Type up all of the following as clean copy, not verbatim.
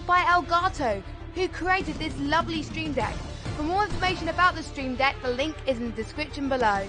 sponsored by Elgato, who created this lovely Stream Deck. For more information about the Stream Deck, the link is in the description below.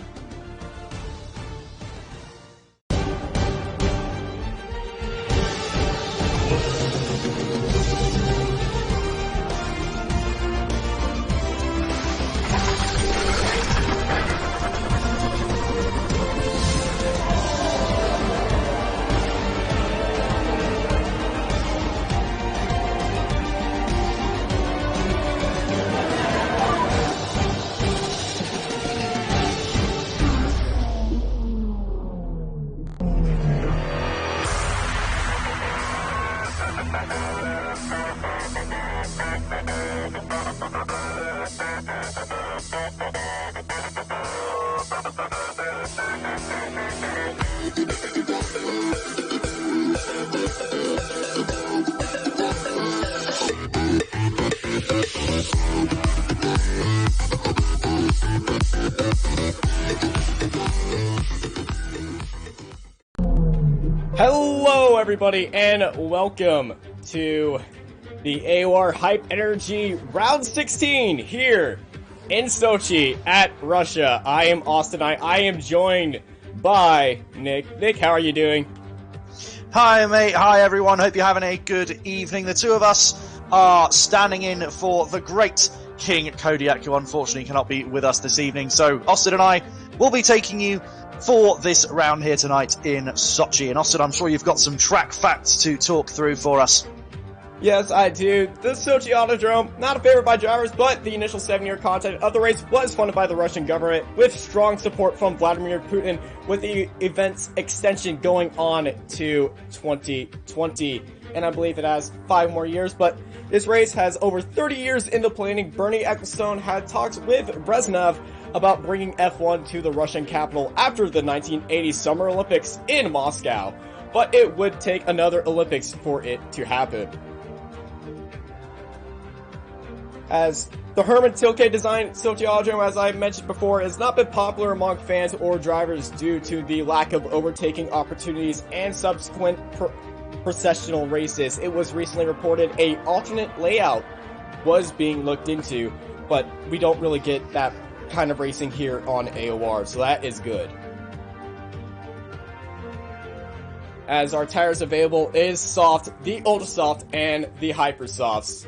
Hello everybody and welcome to the AOR Hype Energy Round 16 here in Sochi at Russia. I am Austin. I am joined by Nick. Nick, how are you doing? Hi mate, hi everyone, hope you're having a good evening. The two of us are standing in for the great King Kodiak, who unfortunately cannot be with us this evening. So Austin and I will be taking you for this round here tonight in Sochi. And Austin, I'm sure you've got some track facts to talk through for us. Yes, I do. The Sochi Autodrom, not a favorite by drivers, but the initial 7-year content of the race was funded by the Russian government with strong support from Vladimir Putin, with the event's extension going on to 2020. And I believe it has 5 more years, but this race has over 30 years in the planning. Bernie Ecclestone had talks with Brezhnev about bringing F1 to the Russian capital after the 1980 Summer Olympics in Moscow, but it would take another Olympics for it to happen. As the Herman Tilke designed Sochi Autodrom, as I mentioned before, has not been popular among fans or drivers due to the lack of overtaking opportunities and subsequent processional races. It was recently reported an alternate layout was being looked into, but we don't really get that kind of racing here on AOR, so that is good. As our tires available is soft, the ultra soft, and the hyper softs.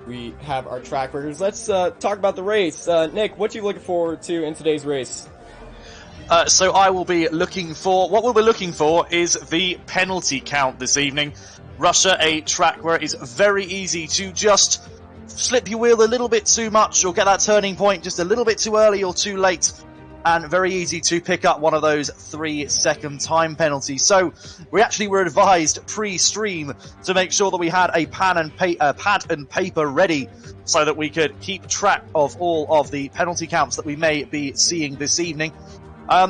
We have our track records. Let's talk about the race. Nick, what are you looking forward to in today's race? So I will be looking for, what we'll be looking for is the penalty count this evening. Russia, a track where it is very easy to just slip your wheel a little bit too much or get that turning point just a little bit too early or too late, and very easy to pick up one of those 3-second time penalties. So we actually were advised pre-stream to make sure that we had a pad and paper ready so that we could keep track of all of the penalty counts that we may be seeing this evening.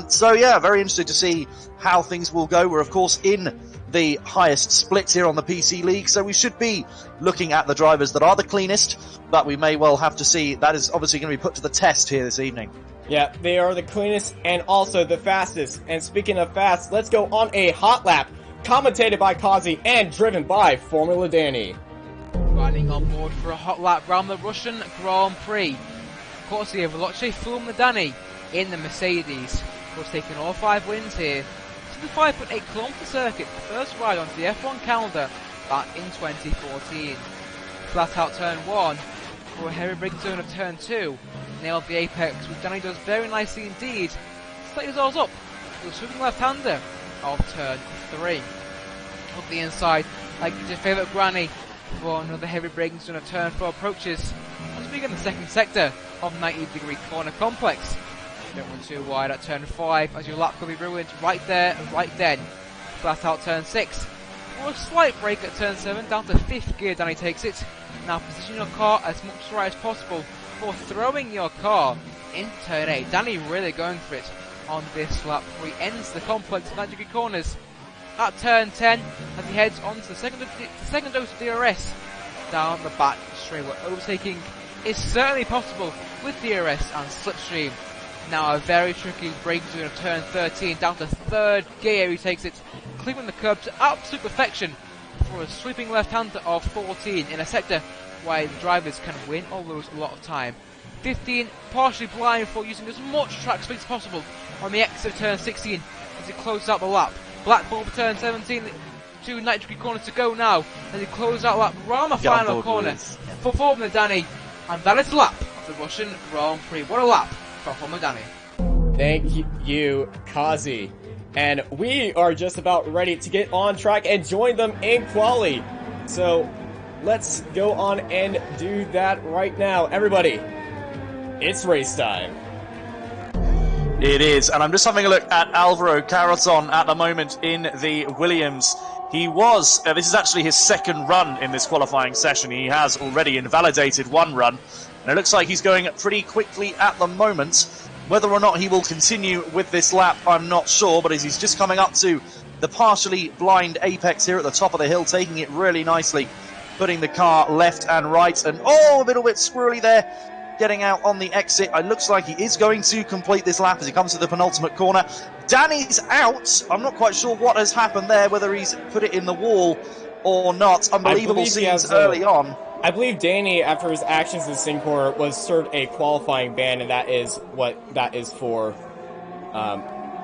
So yeah, very interested to see how things will go. We're of course in the highest split here on the PC League, so we should be looking at the drivers that are the cleanest, but we may well have to see. That is obviously going to be put to the test here this evening. Yeah, they are the cleanest and also the fastest. And speaking of fast, let's go on a hot lap, commentated by Kazi and driven by Formula Danny. Riding on board for a hot lap round the Russian Grand Prix, courtesy of Veloce Formula Danny in the Mercedes, who has taken all 5 wins here. To the 5.8km circuit, the first ride onto the F1 calendar back in 2014. Flat out turn 1, for a heavy braking zone of turn 2, nailed the apex, which Danny does very nicely indeed. Slightly doors up, to the swimming left-hander of turn 3. Up the inside, like your favourite granny, for another heavy braking zone of turn 4 approaches, as we begin the second sector of 90-degree corner complex. Don't run too wide at turn 5, as your lap could be ruined right there and right then. Flat out turn 6, for a slight break at turn 7, down to 5th gear Danny takes it. Now position your car as much right as possible for throwing your car in turn 8. Danny really going for it on this lap, where he ends the complex 90-degree corners at turn 10 as he heads on to the second dose of DRS down the back straight, where overtaking is certainly possible with DRS and slipstream. Now a very tricky break between turn 13 down to 3rd gear. He takes it, clearing the curb to absolute perfection for a sweeping left-hander of 14 in a sector where the drivers can win or lose a lot of time. 15 partially blind for using as much track speed as possible on the exit of turn 16 as he closes out the lap. Black ball for turn 17, 2 nitric corners to go now as he closes out lap around the final corner for Formula Danny, and that is the lap of the Russian Grand Prix. What a lap for Formula Danny. Thank you, Kazi. And we are just about ready to get on track and join them in quali. So let's go on and do that right now. Everybody, it's race time. It is, and I'm just having a look at Alvaro Carreton at the moment in the Williams. He was, this is actually his 2nd run in this qualifying session. He has already invalidated 1 run, and it looks like he's going pretty quickly at the moment. Whether or not he will continue with this lap, I'm not sure, but as he's just coming up to the partially blind apex here at the top of the hill, taking it really nicely, putting the car left and right, and a little bit squirrely there, getting out on the exit. It looks like he is going to complete this lap as he comes to the penultimate corner. Danny's out. I'm not quite sure what has happened there, whether he's put it in the wall or not. Unbelievable scenes early on. I believe Danny, after his actions in Singapore, was served a qualifying ban, and that is what that is for.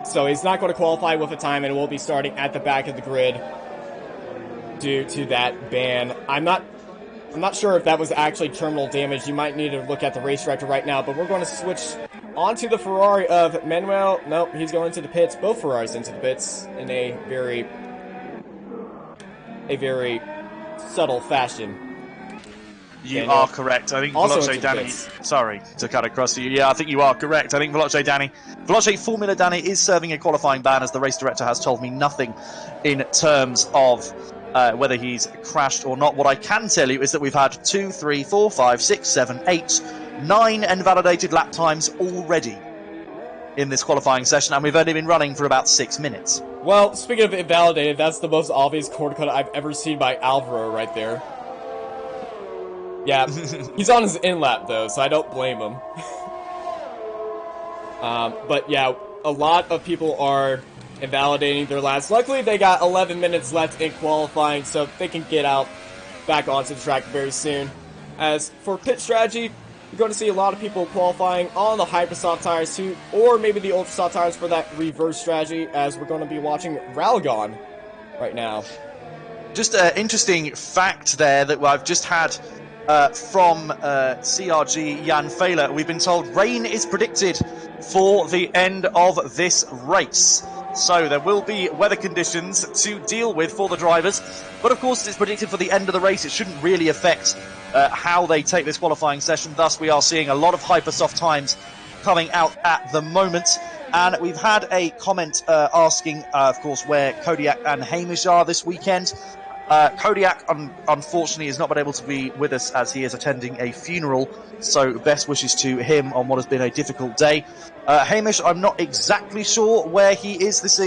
So he's not going to qualify with a time, and will be starting at the back of the grid due to that ban. I'm not sure if that was actually terminal damage. You might need to look at the race director right now, but we're going to switch onto the Ferrari of Manuel. Nope, he's going to the pits. Both Ferraris into the pits in a very subtle fashion. You are correct. I think Veloce Danny... Sorry to cut across to you. Yeah, I think you are correct. I think Veloce Formula Danny is serving a qualifying ban, as the race director has told me nothing in terms of whether he's crashed or not. What I can tell you is that we've had 2, 3, 4, 5, 6, 7, 8, 9 invalidated lap times already in this qualifying session, and we've only been running for about 6 minutes. Well, speaking of invalidated, that's the most obvious cord cut I've ever seen by Alvaro right there. Yeah, he's on his in-lap, though, so I don't blame him. But yeah, a lot of people are invalidating their laps. Luckily, they got 11 minutes left in qualifying, so they can get out back onto the track very soon. As for pit strategy, you're going to see a lot of people qualifying on the Hypersoft tires too, or maybe the Ultra Soft tires for that reverse strategy, as we're going to be watching Ralgon right now. Just an interesting fact there that I've just had from CRG Jan Fehler. We've been told rain is predicted for the end of this race. So there will be weather conditions to deal with for the drivers. But of course, it's predicted for the end of the race. It shouldn't really affect how they take this qualifying session. Thus, we are seeing a lot of Hypersoft times coming out at the moment. And we've had a comment asking, of course, where Kodiak and Hamish are this weekend. Kodiak, unfortunately, has not been able to be with us as he is attending a funeral, so best wishes to him on what has been a difficult day. Hamish, I'm not exactly sure where he is this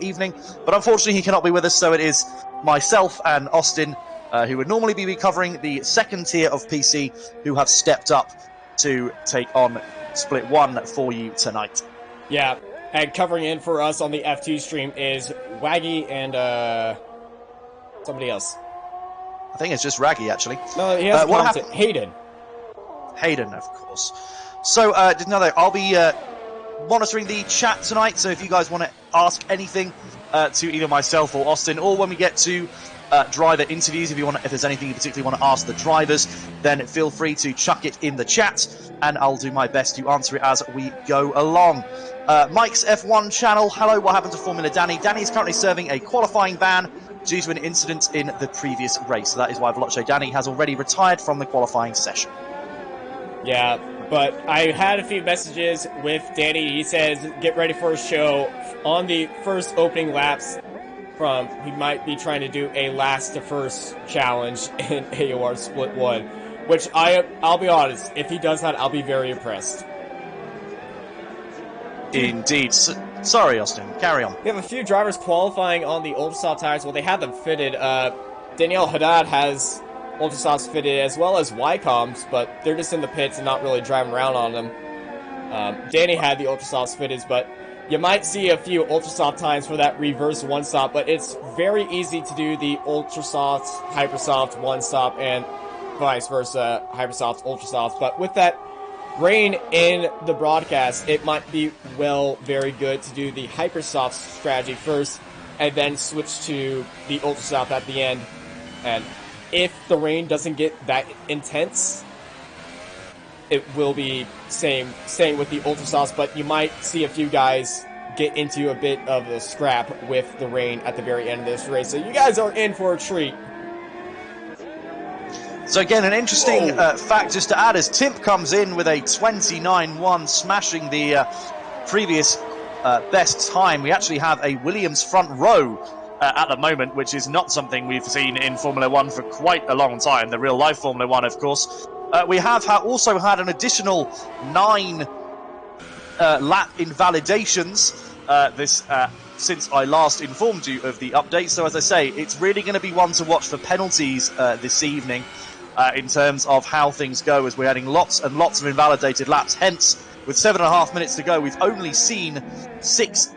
evening, but unfortunately he cannot be with us, so it is myself and Austin, who would normally be covering the second tier of PC, who have stepped up to take on Split 1 for you tonight. Yeah, and covering in for us on the F2 stream is Waggy and somebody else. I think it's just Raggy, actually. No, he has Hayden. Hayden, of course. So, I'll be monitoring the chat tonight, so if you guys want to ask anything to either myself or Austin, or when we get to driver interviews, if there's anything you particularly want to ask the drivers, then feel free to chuck it in the chat, and I'll do my best to answer it as we go along. Mike's F1 channel, hello, what happened to Formula Danny? Danny is currently serving a qualifying ban due to an incident in the previous race. So that is why Veloce Danny has already retired from the qualifying session. Yeah, but I had a few messages with Danny. He says, get ready for a show on the first opening laps. He might be trying to do a last to first challenge in AOR Split 1, which I'll be honest, if he does that, I'll be very impressed. Indeed. Sorry, Austin. Carry on. We have a few drivers qualifying on the Ultrasoft tires. Well, they have them fitted. Danielle Haddad has Ultrasofts fitted as well as Ycoms, but they're just in the pits and not really driving around on them. Danny had the ultra softs fitted, but you might see a few ultra soft times for that reverse one stop, but it's very easy to do the ultra soft, hyper soft one stop, and vice versa, hyper soft, ultra soft. But with that rain in the broadcast, it might be very good to do the hyper soft strategy first, and then switch to the ultra soft at the end. And if the rain doesn't get that intense, it will be same with the ultra softs, but you might see a few guys get into a bit of a scrap with the rain at the very end of this race. So you guys are in for a treat. So again, an interesting fact just to add is Timp comes in with a 29-1, smashing the previous best time. We actually have a Williams front row at the moment, which is not something we've seen in Formula 1 for quite a long time, the real-life Formula 1, of course. We have also had an additional 9 lap invalidations since I last informed you of the update. So as I say, it's really going to be one to watch for penalties this evening in terms of how things go, as we're adding lots and lots of invalidated laps. Hence, with 7.5 minutes to go, we've only seen six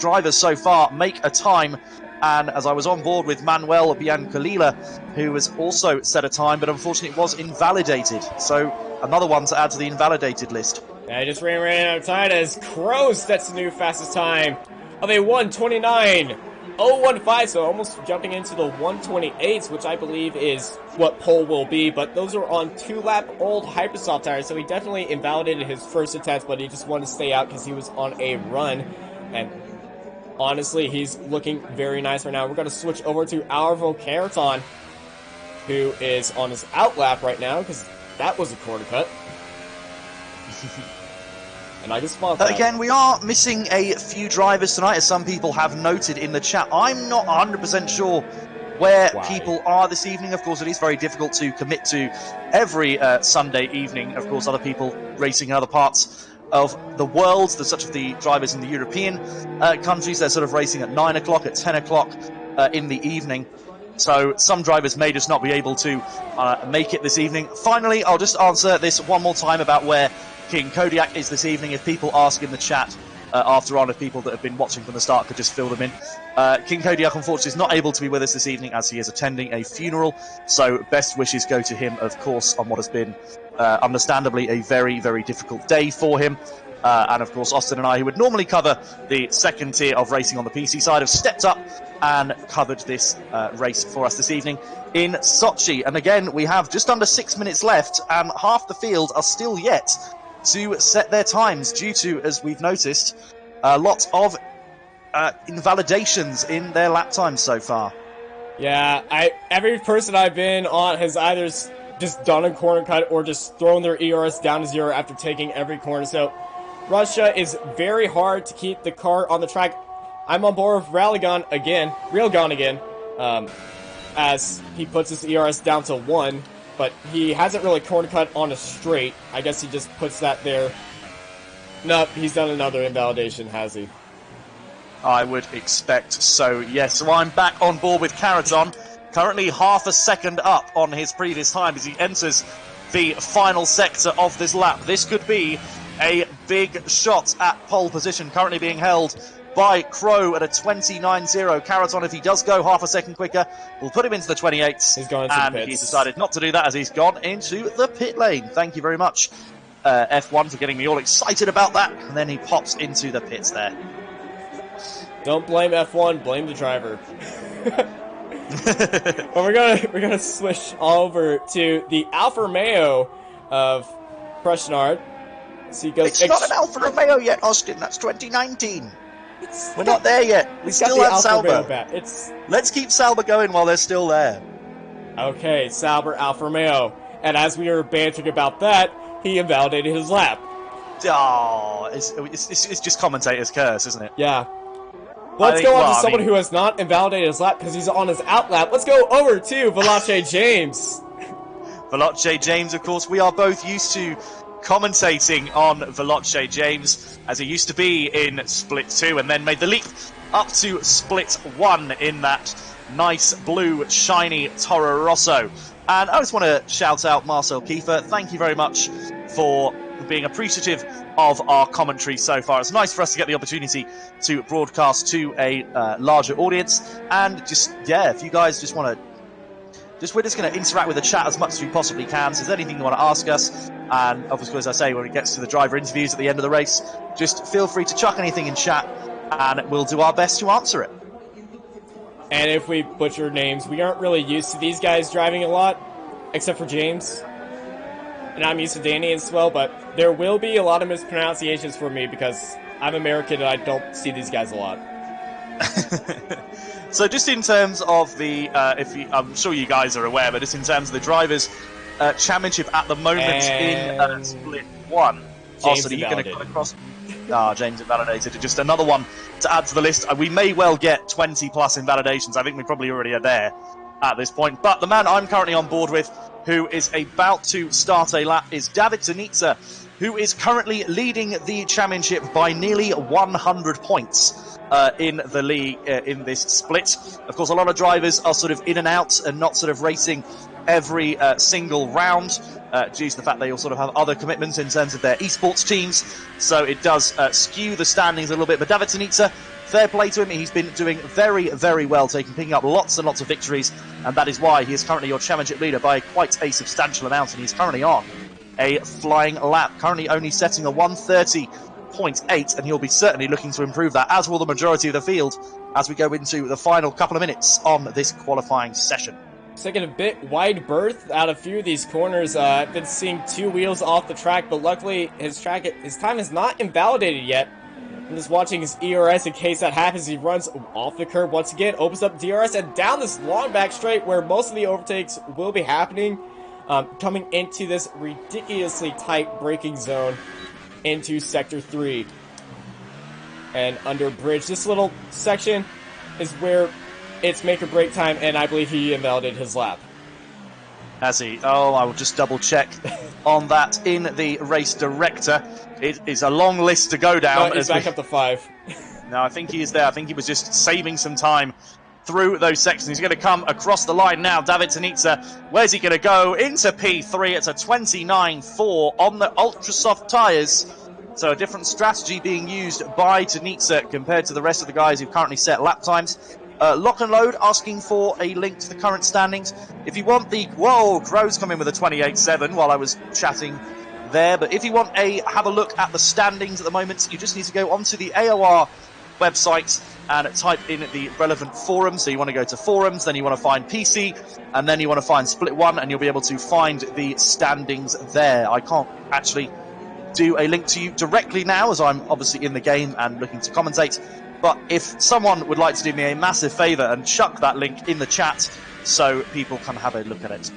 drivers so far make a time. And as I was on board with Manuel Biancalila, who has also set a time, but unfortunately it was invalidated. So another one to add to the invalidated list. I just ran out of time as Crow sets the new fastest time of a 1:29.015, so almost jumping into the 1:28s, which I believe is what pole will be. But those are on 2-lap old Hypersoft tires, so he definitely invalidated his first attempt, but he just wanted to stay out because he was on a run. And honestly, he's looking very nice right now. We're going to switch over to Alvaro Caraton, who is on his out lap right now, because that was a corner cut. And I just spawned that. Again, we are missing a few drivers tonight, as some people have noted in the chat. I'm not 100% sure where people are this evening. Of course, it is very difficult to commit to every Sunday evening. Of course, other people racing in other parts of the world. There's such of the drivers in the European countries. They're sort of racing at 9 o'clock, at 10 o'clock in the evening. So some drivers may just not be able to make it this evening. Finally, I'll just answer this one more time about where King Kodiak is this evening. If people ask in the chat after on, if people that have been watching from the start could just fill them in. King Kodiak, unfortunately, is not able to be with us this evening as he is attending a funeral. So best wishes go to him, of course, on what has been understandably a very, very difficult day for him. And of course, Austin and I, who would normally cover the second tier of racing on the PC side, have stepped up and covered this race for us this evening in Sochi. And again, we have just under 6 minutes left, and half the field are still yet to set their times due to, as we've noticed, a lot of invalidations in their lap times so far. Yeah, every person I've been on has either just done a corner cut or just thrown their ERS down to 0 after taking every corner. So Russia is very hard to keep the car on the track. I'm on board with Railgun again, as he puts his ERS down to 1, but he hasn't really corner cut on a straight. I guess he just puts that there. Nope, he's done another invalidation, has he? I would expect so, yes. So I'm back on board with Caraton, currently half a second up on his previous time as he enters the final sector of this lap. This could be a big shot at pole position, currently being held by Crow at a 29.0. Caraton, if he does go half a second quicker, will put him into the 28s. He's gone into the pits. He's decided not to do that as he's gone into the pit lane. Thank you very much, F1, for getting me all excited about that. And then he pops into the pits there. Don't blame F1, blame the driver. Well, we're gonna switch over to the Alfa Romeo of Krushnard. So he goes. It's not an Alfa Romeo yet, Austin. That's 2019. We're not there yet. We still have Sauber. Let's keep Sauber going while they're still there. Okay, Sauber, Alfa Romeo. And as we were bantering about that, he invalidated his lap. Oh, it's just commentator's curse, isn't it? Yeah. Let's go on to someone who has not invalidated his lap because he's on his out lap. Let's go over to Veloce James. Veloce James, of course, we are both used to commentating on Veloce James, as he used to be in Split 2 and then made the leap up to Split 1 in that nice blue shiny Toro Rosso. And I just want to shout out Marcel Kiefer. Thank you very much for being appreciative of our commentary so far. It's nice for us to get the opportunity to broadcast to a larger audience. And just, yeah, if you guys just want to... we're just going to interact with the chat as much as we possibly can. So if there's anything you want to ask us, and obviously, as I say, when it gets to the driver interviews at the end of the race, just feel free to chuck anything in chat, and we'll do our best to answer it. And if we butcher names, we aren't really used to these guys driving a lot, except for James. And I'm used to Danny as well, but there will be a lot of mispronunciations for me because I'm American and I don't see these guys a lot. So just in terms of the, I'm sure you guys are aware, but just in terms of the Drivers' Championship at the moment in Split 1. James So you're going to invalidated. come across... James invalidated. Just another one to add to the list. We may well get 20 plus invalidations. I think we probably already are there at this point. But the man I'm currently on board with, who is about to start a lap, is David Zanitza, who is currently leading the championship by nearly 100 points in the league in this split. Of course, a lot of drivers are sort of in and out and not sort of racing every single round due to the fact they all sort of have other commitments in terms of their esports teams. So it does skew the standings a little bit. But David Zanitza, fair play to him. He's been doing very, very well, picking up lots and lots of victories. And that is why he is currently your championship leader by quite a substantial amount. And he's currently on a flying lap, currently only setting a 1:30.8, and he'll be certainly looking to improve that, as will the majority of the field, as we go into the final couple of minutes on this qualifying session. Taking a bit wide berth out of a few of these corners. I've been seeing two wheels off the track, but luckily his time is not invalidated yet. I'm just watching his ERS in case that happens. He runs off the curb once again, opens up DRS, and down this long back straight where most of the overtakes will be happening. Coming into this ridiculously tight braking zone into Sector 3. And under bridge, this little section is where it's make or break time, and I believe he invalidated his lap. Has he? Oh, I will just double check on that in the race director. It is a long list to go down. No, he's back up to 5. No, I think he is there. I think he was just saving some time through those sections. He's going to come across the line now. David Zanitza, where's he going to go? Into P3. It's a 29.4 on the ultra soft tyres. So a different strategy being used by Zanitza compared to the rest of the guys who've currently set lap times. Lock and Load asking for a link to the current standings. If you want the... Whoa, Crow's come in with a 28.7 while I was chatting there. But if you want have a look at the standings at the moment, you just need to go onto the AOR website and type in the relevant forum. So you want to go to forums, then you want to find PC, and then you want to find Split 1, and you'll be able to find the standings there. I can't actually do a link to you directly now, as I'm obviously in the game and looking to commentate. But if someone would like to do me a massive favour and chuck that link in the chat so people can have a look at it.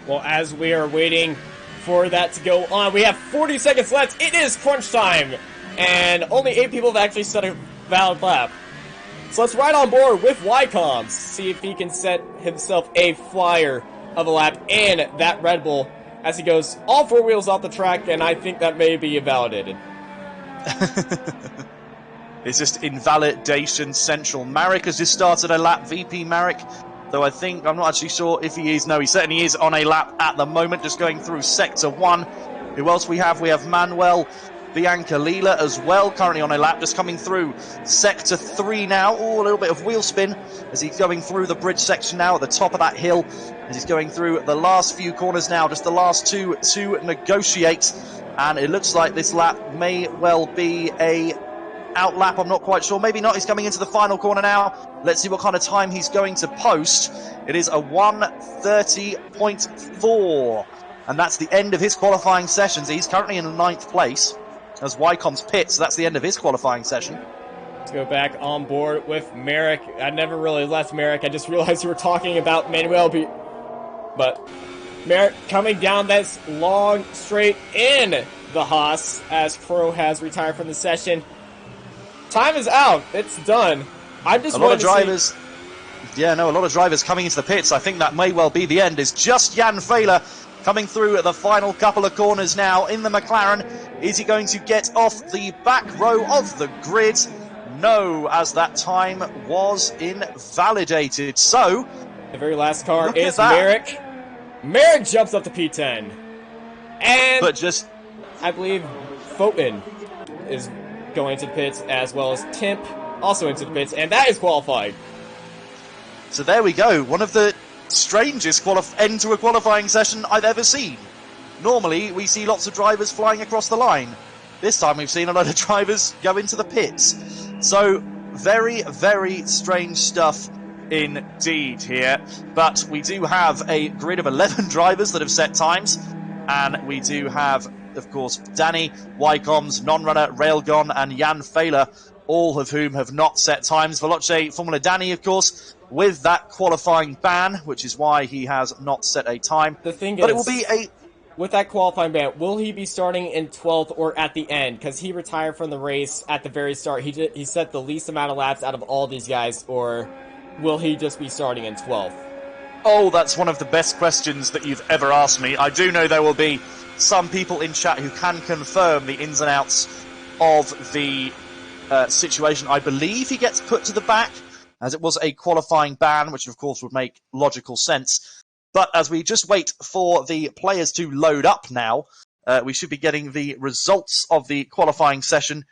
Well, as we are waiting for that to go on, we have 40 seconds left. It is crunch time, and only 8 people have actually set a valid lap. So let's ride on board with Ycoms, see if he can set himself a flyer of a lap in that Red Bull as he goes all 4 wheels off the track, and I think that may be invalidated. It's just invalidation central. Marek has just started a lap, VP Marek, though I'm not actually sure if he is. No, he certainly is on a lap at the moment, just going through Sector 1. Who else we have? We have Manuel Bianca Lila as well, currently on a lap, just coming through Sector 3 now. Oh, a little bit of wheel spin as he's going through the bridge section now at the top of that hill, as he's going through the last few corners now, just the last 2 to negotiate. And it looks like this lap may well be a out lap, I'm not quite sure. Maybe not. He's coming into the final corner now. Let's see what kind of time he's going to post. It is a 1:30.4. And that's the end of his qualifying sessions. He's currently in 9th place as Ycom's pit, so that's the end of his qualifying session. Let's go back on board with Merrick. I never really left Merrick. I just realized we were talking about Manuel. But Merrick coming down this long straight in the Haas as Crow has retired from the session. Time is out. It's done. I just a lot of drivers. Yeah, no, a lot of drivers coming into the pits. I think that may well be the end. It's just Jan Fehler coming through the final couple of corners now in the McLaren. Is he going to get off the back row of the grid? No, as that time was invalidated. So the very last car is Merrick. Merrick jumps up to P10. And But just I believe Foten is going to the pits, as well as Timp also into the pits, and that is qualified. so there we go. One of the strangest end to a qualifying session I've ever seen. Normally, we see lots of drivers flying across the line. This time we've seen a lot of drivers go into the pits. So, very, very strange stuff indeed here. But we do have a grid of 11 drivers that have set times. And we do have, of course, Danny, Wycombs, Non-Runner, Railgun, and Jan Fehler, all of whom have not set times. Veloce Formula Danny, of course, with that qualifying ban, which is why he has not set a time. The thing but is, it will be a... with that qualifying ban, will he be starting in 12th or at the end? Because he retired from the race at the very start. He set the least amount of laps out of all these guys, or will he just be starting in 12th? Oh, that's one of the best questions that you've ever asked me. I do know there will be some people in chat who can confirm the ins and outs of the situation. I believe he gets put to the back, as it was a qualifying ban, which of course would make logical sense. But as we just wait for the players to load up now, we should be getting the results of the qualifying session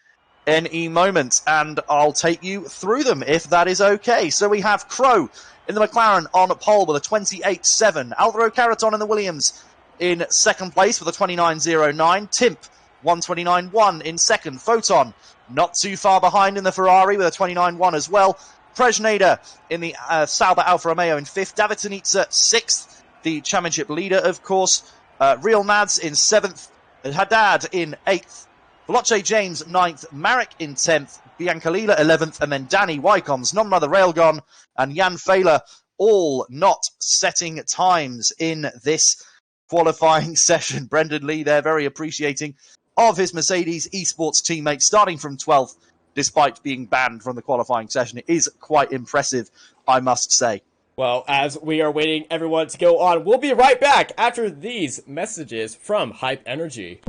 any moment, and I'll take you through them if that is okay. So we have Crow in the McLaren on pole with a 28.7, Alvaro Carreton in the Williams in second place with a 29.09, Timp 129.1 in second, Photon not too far behind in the Ferrari with a 29.1 as well, Prejnader in the Sauber Alfa Romeo in fifth, David Tanitsa sixth, the championship leader of course, Real Mads in seventh, Haddad in eighth, Veloce James ninth, Marek in 10th, Biancalila 11th, and then Danny Wycombs, Non-Mother Railgun, and Jan Fehler all not setting times in this qualifying session. Brendan Lee there very appreciating of his Mercedes esports teammate starting from 12th despite being banned from the qualifying session. It is quite impressive, I must say. Well, as we are waiting everyone to go on, we'll be right back after these messages from Hype Energy.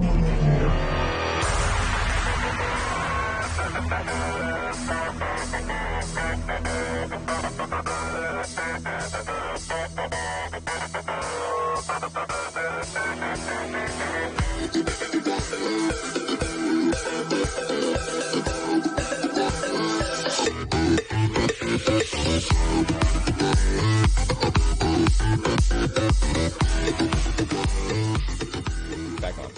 Back on.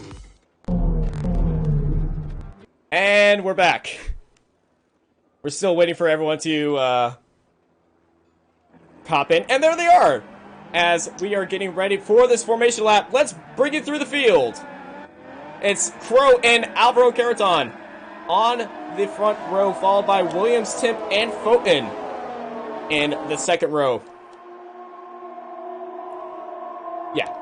And we're back. We're still waiting for everyone to pop in. And there they are! As we are getting ready for this formation lap, let's bring it through the field. It's Crow and Alvaro Carreton on the front row, followed by Williams, Timp, and Foten in the second row. Yeah.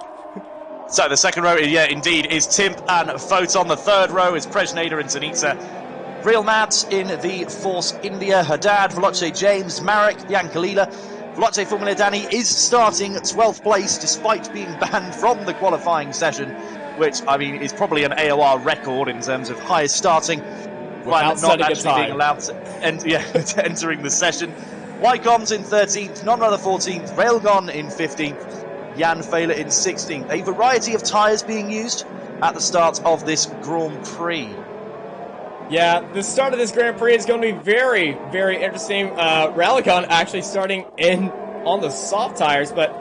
So the second row, yeah, indeed, is Timp and Photon. The third row is Prejnader and Zanitsa. Real Mads in the Force India, Haddad, Veloce James, Marek, Biancalila. Veloce Formula Danny is starting 12th place despite being banned from the qualifying session, which, I mean, is probably an AOR record in terms of highest starting, but not actually being allowed to, to entering the session. Wycombs in 13th, Non-Runner 14th, Railgun in 15th, Jan Fehler in 16th. A variety of tyres being used at the start of this Grand Prix. Yeah, the start of this Grand Prix is going to be very, very interesting. Railgun actually starting on the soft tires, but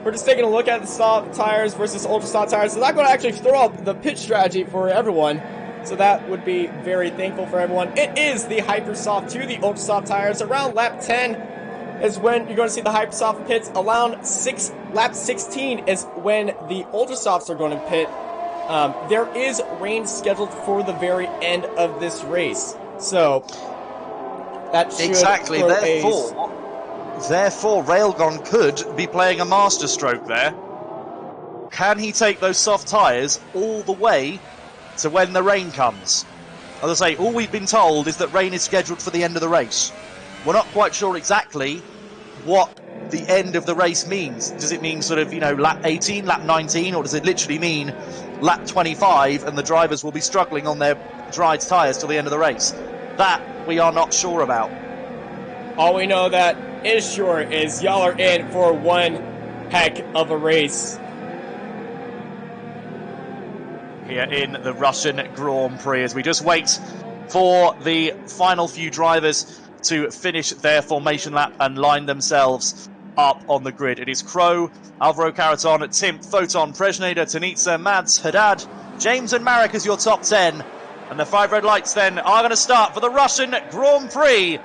we're just taking a look at the soft tires versus ultra soft tires. So that's going to actually throw up the pit strategy for everyone. So that would be very thankful for everyone. It is the Hyper Soft to the ultra soft tires. Around lap 10 is when you're going to see the Hyper Soft pits. Around lap 16 is when the ultra softs are going to pit. There is rain scheduled for the very end of this race, so that should exactly. Therefore, Railgun could be playing a master stroke there. Can he take those soft tyres all the way to when the rain comes? As I say, all we've been told is that rain is scheduled for the end of the race. We're not quite sure exactly what the end of the race means. Does it mean sort of, lap 18, lap 19, or does it literally mean lap 25 and the drivers will be struggling on their dried tyres till the end of the race? That we are not sure about. All we know that is sure is y'all are in for one heck of a race. here in the Russian Grand Prix as we just wait for the final few drivers to finish their formation lap and line themselves up on the grid. It is Crow, Alvaro Caraton, Timp, Photon, Prejnader, Tanitsa, Mads, Haddad, James and Marek as your top 10. And the 5 red lights then are going to start for the Russian Grand Prix.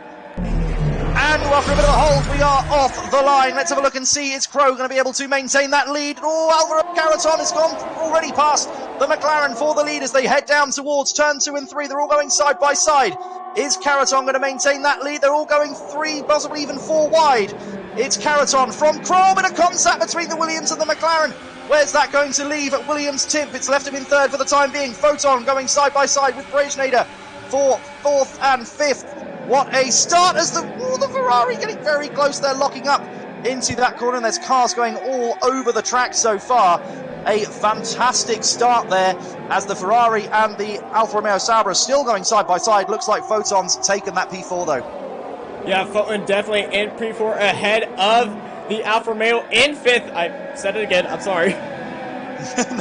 And after a bit of a hold, we are off the line. Let's have a look and see. Is Crow going to be able to maintain that lead? Oh, Alvaro Caraton has gone already past the McLaren for the lead as they head down towards turn 2 and 3. They're all going side by side. Is Caraton going to maintain that lead? They're all going 3, possibly even 4 wide. It's Caraton from Crow, but a contact between the Williams and the McLaren. Where's that going to leave at Williams? Timp, it's left him in 3rd for the time being. Photon going side by side with Brejnader for 4th and 5th. What a start as the Ferrari getting very close. They're locking up into that corner and there's cars going all over the track so far. A fantastic start there as the Ferrari and the Alfa Romeo Sauber are still going side by side. Looks like Photon's taken that P4 though. Yeah, Photon definitely in P4 ahead of the Alfa Romeo in 5th. I said it again, I'm sorry.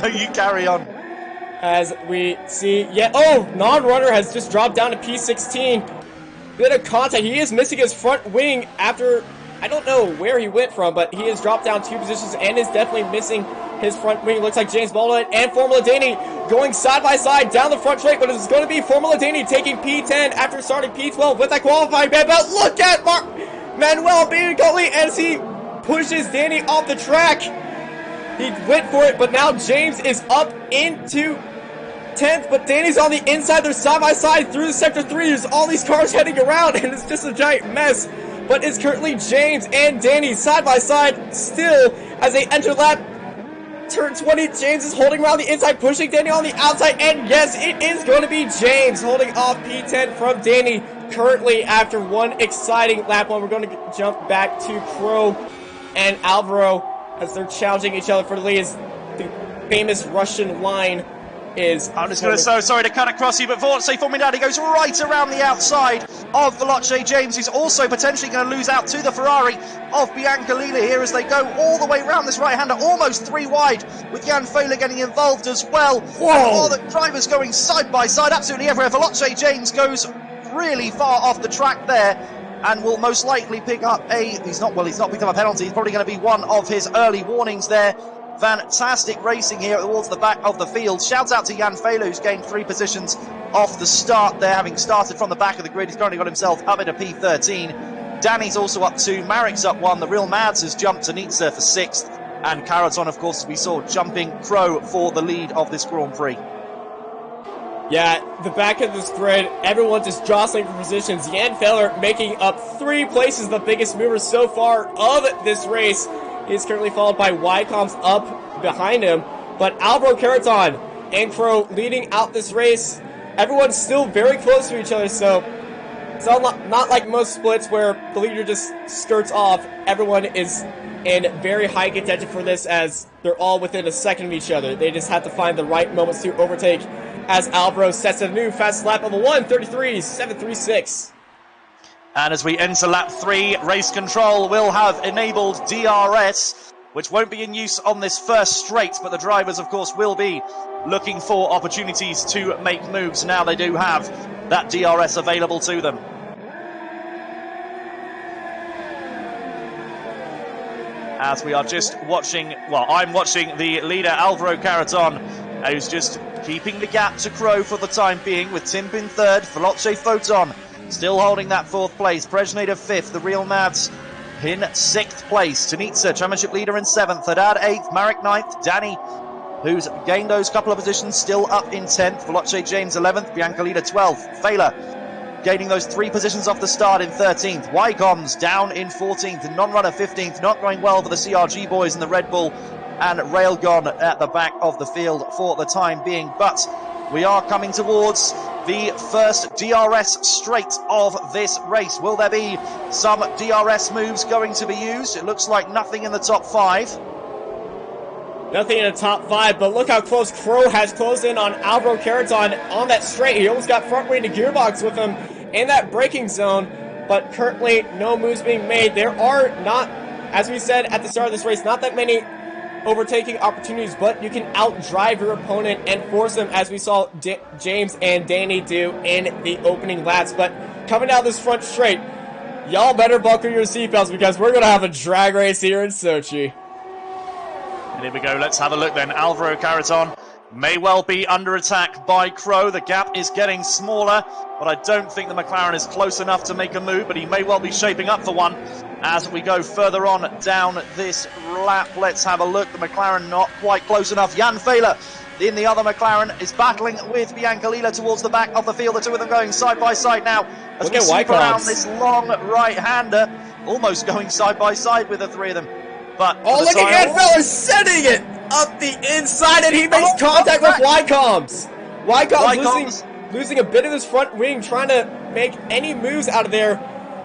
No, you carry on. As we see, non-runner has just dropped down to P16. Bit of contact. He is missing his front wing after, I don't know where he went from, but he has dropped down 2 positions and is definitely missing his front wing. Looks like James Baldwin and Formula Danny going side by side down the front straight, but it's going to be Formula Danny taking P10 after starting P12 with that qualifying bed. But look at Manuel Biancoli as he pushes Danny off the track. He went for it, but now James is up into 10th, but Danny's on the inside. They're side by side through the sector 3. There's all these cars heading around, and it's just a giant mess. But it's currently James and Danny side by side still as they enter lap turn 20. James is holding around the inside, pushing Danny on the outside, and yes, it is going to be James holding off P10 from Danny currently after one exciting lap one. We're going to jump back to Crow and Alvaro as they're challenging each other for the lead as the famous Russian line is... I'm just going to so sorry to cut across you, but Vortse Formidati goes right around the outside of Veloce James, who's also potentially going to lose out to the Ferrari of Biancalila here as they go all the way around this right-hander, almost 3 wide, with Jan Fowler getting involved as well. Whoa! And all the drivers going side by side, absolutely everywhere. Veloce James goes really far off the track there and will most likely pick up he's not picked up a penalty. He's probably going to be one of his early warnings there. Fantastic racing here towards the back of the field. Shout out to Jan Fowler, who's gained 3 positions off the start there, having started from the back of the grid. He's currently got himself up into P13. Danny's also up 2, Marek's up 1, the real Mads has jumped to Nitsa for 6th, and Caraton, of course, as we saw, jumping Crow for the lead of this Grand Prix. Yeah, the back of this grid, everyone just jostling for positions. Jan Fowler making up 3 places, the biggest mover so far of this race. He is currently followed by Wycom's up behind him, but Alvaro Caraton and Crow leading out this race. Everyone's still very close to each other, so it's not like most splits where the leader just skirts off. Everyone is in very high contention for this as they're all within a second of each other. They just have to find the right moments to overtake as Alvaro sets a new fast lap of a 1:33.736. And as we enter lap 3, race control will have enabled DRS, which won't be in use on this first straight, but the drivers, of course, will be looking for opportunities to make moves. Now they do have that DRS available to them. As we are just watching, I'm watching the leader, Alvaro Caraton, who's just keeping the gap to Crow for the time being, with Timp in 3rd, Veloce Photon still holding that 4th place, Prejnader 5th, the real Mads in 6th place, Tanitsa, championship leader in 7th, Haddad 8th, Marek 9th, Danny, who's gained those couple of positions, still up in 10th, Veloce James 11th, Biancalila 12th, Fowler gaining those 3 positions off the start in 13th, Wycombs down in 14th, and non-runner 15th, not going well for the CRG boys in the Red Bull, and Railgun at the back of the field for the time being, but we are coming towards the first DRS straight of this race. Will there be some DRS moves going to be used? It looks like nothing in the top 5. Nothing in the top 5, but look how close Crow has closed in on Alvaro Caraton on that straight. He almost got front wing to gearbox with him in that braking zone, but currently no moves being made. There are not, as we said at the start of this race, not that many overtaking opportunities, but you can outdrive your opponent and force them, as we saw James and Danny do in the opening laps. But coming down this front straight, y'all better buckle your seatbelts because we're going to have a drag race here in Sochi. And here we go, let's have a look then. Alvaro Carreton may well be under attack by Crow. The gap is getting smaller, but I don't think the McLaren is close enough to make a move, but he may well be shaping up for one as we go further on down this lap. Let's have a look. The McLaren not quite close enough. Jan Fehler in the other McLaren is battling with Bianca Lila towards the back of the field. The two of them going side by side now as we sweep around this long right-hander, almost going side by side with the three of them. But oh, look at Jan Fehler sending it up the inside, and he makes contact with Wycombs. Wycombs losing a bit of his front wing, trying to make any moves out of there.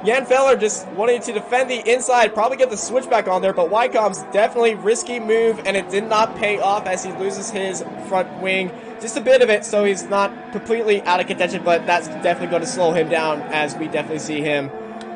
Jan Fehler just wanting to defend the inside, probably get the switchback on there, but Wycombs definitely risky move, and it did not pay off as he loses his front wing. Just a bit of it, so he's not completely out of contention, but that's definitely going to slow him down as we definitely see him.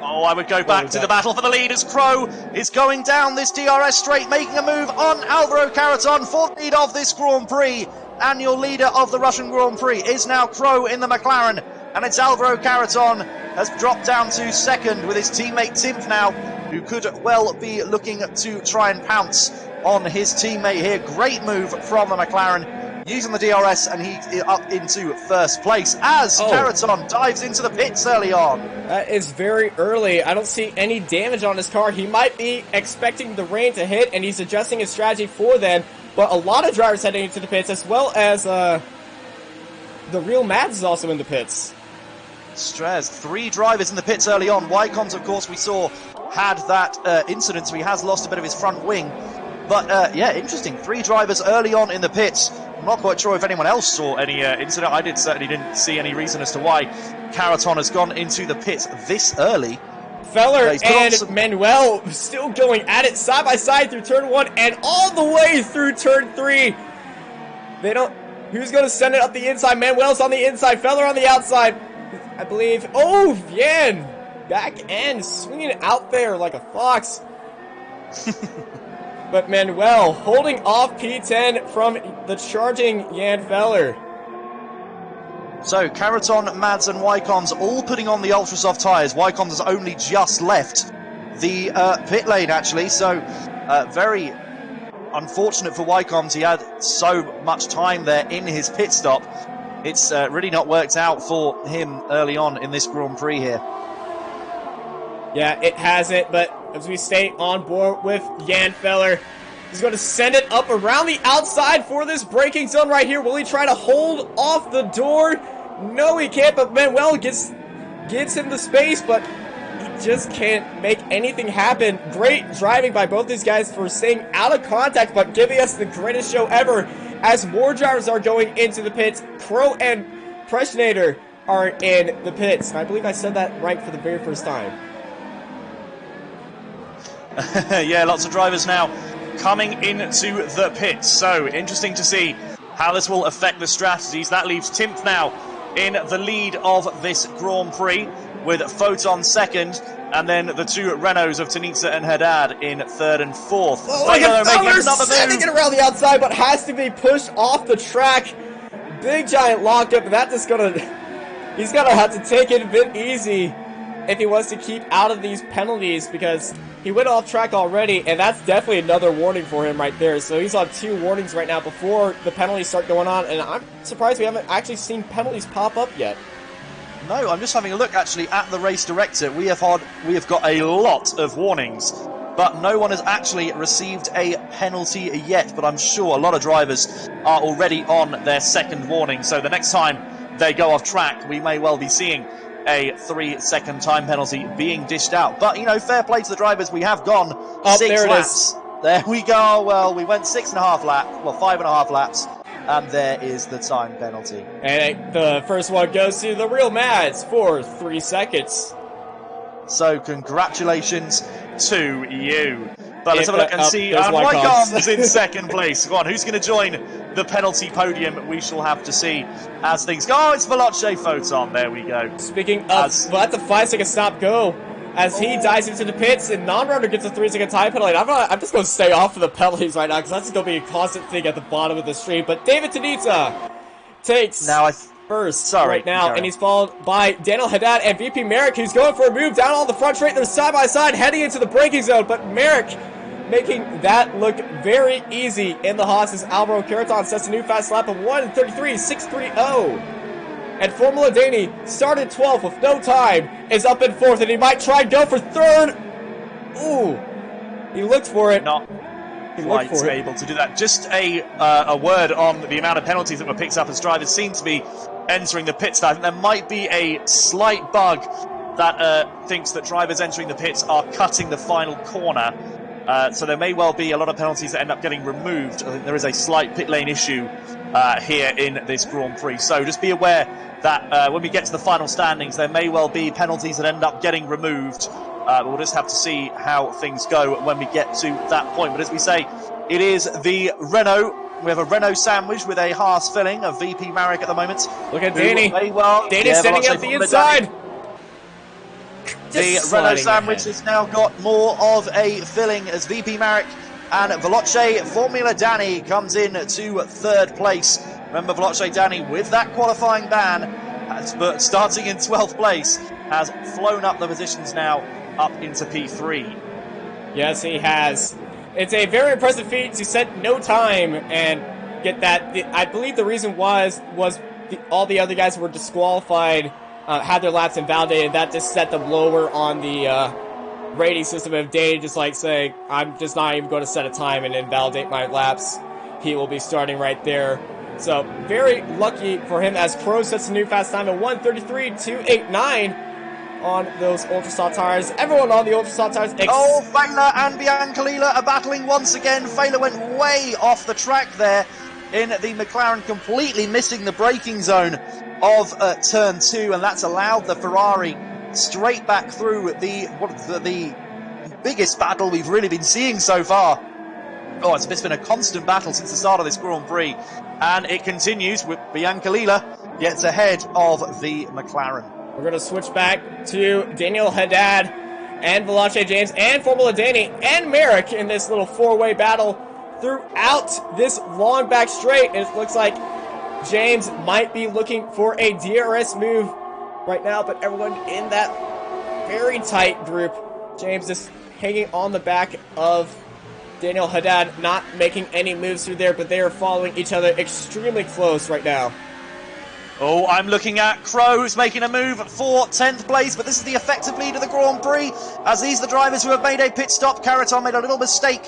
Oh, I would go back to the battle for the lead as Crow is going down this DRS straight, making a move on Alvaro Carreton for the lead of this Grand Prix. Annual leader of the Russian Grand Prix is now Crow in the McLaren, and it's Alvaro Carreton has dropped down to second with his teammate Timpf now, who could well be looking to try and pounce on his teammate here. Great move from the McLaren, using the DRS, and he up into first place as Carreton dives into the pits early on. That is very early. I don't see any damage on his car. He might be expecting the rain to hit, and he's adjusting his strategy for them. But a lot of drivers heading into the pits, as well as the real Mads is also in the pits. Strez, 3 drivers in the pits early on. Wycombs, of course, we saw had that incident, so he has lost a bit of his front wing. But yeah, interesting. 3 drivers early on in the pits. I'm not quite sure if anyone else saw any incident. I certainly didn't see any reason as to why Carreton has gone into the pits this early. Feller and Manuel still going at it side by side through turn 1 and all the way through turn 3. They don't. Who's going to send it up the inside? Manuel's on the inside. Feller on the outside, I believe. Oh, Yan back end swinging out there like a fox. But Manuel holding off P10 from the charging Jan Feller. So, Carreton, Mads and Wycombs all putting on the ultra soft tyres. Wycombs has only just left the pit lane, actually, so very unfortunate for Wycombs. He had so much time there in his pit stop. It's really not worked out for him early on in this Grand Prix here. Yeah, it hasn't, but as we stay on board with Jan Feller, he's going to send it up around the outside for this braking zone right here. Will he try to hold off the door? No, he can't, but Manuel gives him the space, but he just can't make anything happen. Great driving by both these guys for staying out of contact, but giving us the greatest show ever as more drivers are going into the pits. Crow and Preschnader are in the pits. And I believe I said that right for the very first time. Yeah, lots of drivers now coming into the pits. So, interesting to see how this will affect the strategies. That leaves Timpf now in the lead of this Grand Prix with Photon second, and then the 2 Renaults of Tanica and Haddad in 3rd and 4th. Oh, look at Feller sending it around the outside, but has to be pushed off the track. Big giant lockup, and that's just he's gonna have to take it a bit easy if he wants to keep out of these penalties, because he went off track already, and that's definitely another warning for him right there. So he's on 2 warnings right now before the penalties start going on, and I'm surprised we haven't actually seen penalties pop up yet. No, I'm just having a look actually at the race director. We have got a lot of warnings, but no one has actually received a penalty yet. But I'm sure a lot of drivers are already on their 2nd warning. So the next time they go off track, we may well be seeing a 3-second time penalty being dished out. But, you know, fair play to the drivers. We have gone 6 laps. There we go. Well, we went 6.5 laps. Well, 5.5 laps. And there is the time penalty. And the first one goes to the real Mads for 3 seconds. So, congratulations to you. But let's have a look and see. Wycombs in 2nd place. Go on, who's going to join the penalty podium? We shall have to see as things go. Oh, it's Veloce Photon. There we go. Speaking of, well, that's a 5-second stop go. as he dives into the pits, and non-runner gets a 3-second time penalty. I'm just going to stay off of the penalties right now, because that's going to be a constant thing at the bottom of the stream. But David Tanita takes first right now, and he's followed by Daniel Haddad and VP Merrick, who's going for a move down on the front straight. They're side by side, heading into the braking zone, but Merrick making that look very easy in the Haas's. Alvaro Caraton sets a new fast lap of 1:33.630. And Formula Danny started 12th with no time, is up in 4th, and he might try and go for 3rd. Ooh, he looked for it. Not quite able to do that. Just a word on the amount of penalties that were picked up as drivers seem to be entering the pit stop. There might be a slight bug that thinks that drivers entering the pits are cutting the final corner. So there may well be a lot of penalties that end up getting removed. I think there is a slight pit lane issue here in this Grand Prix. So just be aware that when we get to the final standings, there may well be penalties that end up getting removed. But we'll just have to see how things go when we get to that point. But as we say, it is the Renault. We have a Renault sandwich with a Haas filling of VP Marek at the moment. Look at Danny. Danny's standing up the inside. The Renault sandwich has now got more of a filling as VP Marek and Veloce Formula Danny comes in to 3rd place. Remember, Veloce Danny, with that qualifying ban, but starting in 12th place, has flown up the positions now up into P3. Yes, he has. It's a very impressive feat to set no time and get that. I believe the reason was all the other guys who were disqualified had their laps invalidated. That just set them lower on the rating system of Danny, just like saying, I'm just not even going to set a time and invalidate my laps. He will be starting right there. So very lucky for him as Crow sets a new fast time of 1:33.289 on those ultra soft tires. Everyone on the ultra soft tires. Failer and Biancalila are battling once again. Failer went way off the track there in the McLaren, completely missing the braking zone of turn 2, and that's allowed the Ferrari straight back through the biggest battle we've really been seeing so far. Oh, it's been a constant battle since the start of this Grand Prix, and it continues with Biancalila gets ahead of the McLaren. We're going to switch back to Daniel Haddad and Veloce James and Formula Danny and Merrick in this little 4-way battle throughout this long back straight. And it looks like James might be looking for a DRS move right now, but everyone in that very tight group. James just hanging on the back of Daniel Haddad, not making any moves through there, but they are following each other extremely close right now. Oh, I'm looking at Crow, who's making a move for 10th place, but this is the effective lead of the Grand Prix, as these are the drivers who have made a pit stop. Caraton made a little mistake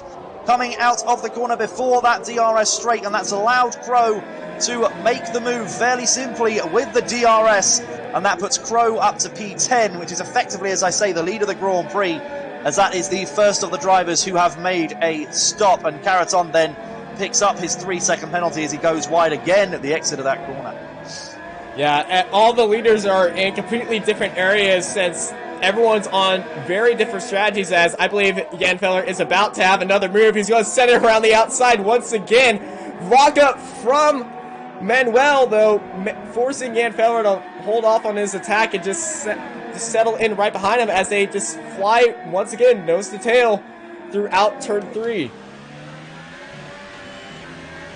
coming out of the corner before that DRS straight, and that's allowed Crow to make the move fairly simply with the DRS, and that puts Crow up to P10, which is effectively, as I say, the lead of the Grand Prix, as that is the first of the drivers who have made a stop, and Caraton then picks up his 3-second penalty as he goes wide again at the exit of that corner. Yeah, all the leaders are in completely different areas since everyone's on very different strategies, as I believe Jan Feller is about to have another move. He's going to send it around the outside once again. Rock up from Manuel, though, forcing Jan Feller to hold off on his attack and just settle in right behind him as they just fly once again, nose to tail, throughout turn 3.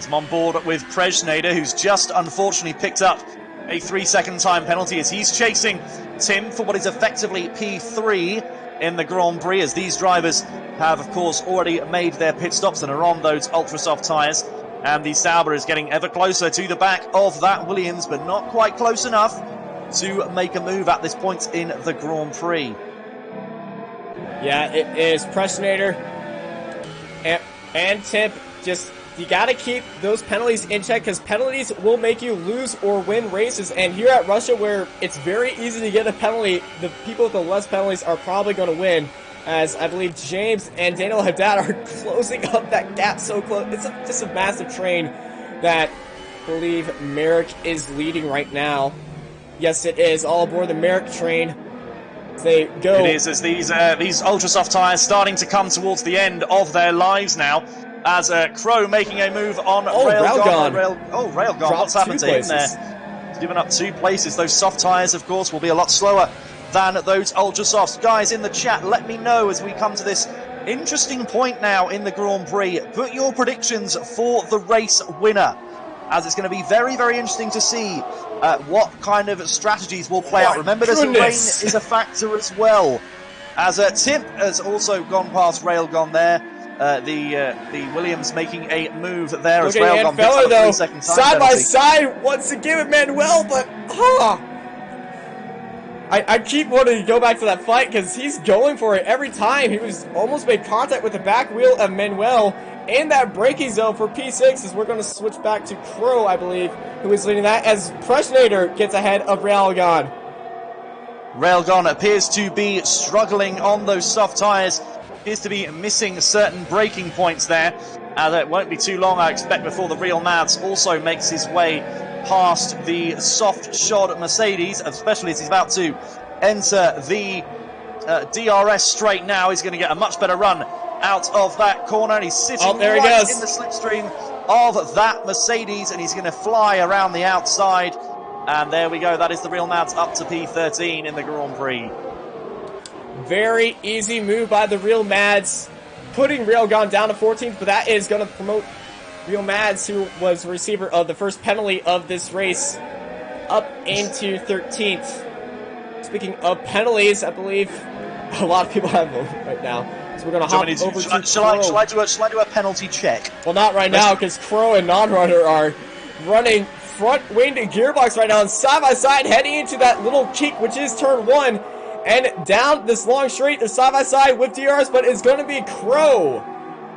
I'm on board with Presnader, who's just unfortunately picked up a 3-second time penalty as he's chasing Tim for what is effectively P3 in the Grand Prix, as these drivers have, of course, already made their pit stops and are on those ultra soft tyres. And the Sauber is getting ever closer to the back of that Williams, but not quite close enough to make a move at this point in the Grand Prix. Yeah, it is Presnader and Tim. Just, you got to keep those penalties in check, because penalties will make you lose or win races. And here at Russia, where it's very easy to get a penalty, the people with the less penalties are probably going to win, as I believe James and Daniel Haddad are closing up that gap so close. It's just a massive train that I believe Merrick is leading right now. Yes, it is. All aboard the Merrick train. They go. It is, as these ultra soft tyres starting to come towards the end of their lives now. As Crow making a move on Railgun. Railgun. What's happened to him there? He's given up 2 places. Those soft tyres, of course, will be a lot slower than those Ultra Softs. Guys in the chat, let me know as we come to this interesting point now in the Grand Prix. Put your predictions for the race winner, as it's going to be very, very interesting to see what kind of strategies will play out. Remember, there's rain is a factor as well, as Tip has also gone past Railgun there. The Williams making a move there as Railgun picks up a 3 second time side by side wants to give it Manuel, but I keep wanting to go back to that fight because he's going for it every time. He was almost made contact with the back wheel of Manuel in that braking zone for P6, as we're going to switch back to Crow, I believe, who is leading that, as Preshnader gets ahead of Railgun. Railgun appears to be struggling on those soft tyres, appears to be missing certain braking points there. It won't be too long, I expect, before the real Mads also makes his way past the soft shod Mercedes, especially as he's about to enter the DRS straight now. He's going to get a much better run out of that corner, and he's sitting in the slipstream of that Mercedes, and he's going to fly around the outside. And there we go, that is the real Mads up to P13 in the Grand Prix. Very easy move by the real Mads, putting Railgun down to 14th, but that is going to promote real Mads, who was the receiver of the first penalty of this race, up into 13th. Speaking of penalties, I believe a lot of people have them right now. So we're going to hop over to Crow. Shall I do a penalty check? Well, not right now, because Crow and Non-Runner are running front-winged gearbox right now, and side-by-side heading into that little kick, which is turn 1, and down this long straight, they're side-by-side with DRS, but it's going to be Crow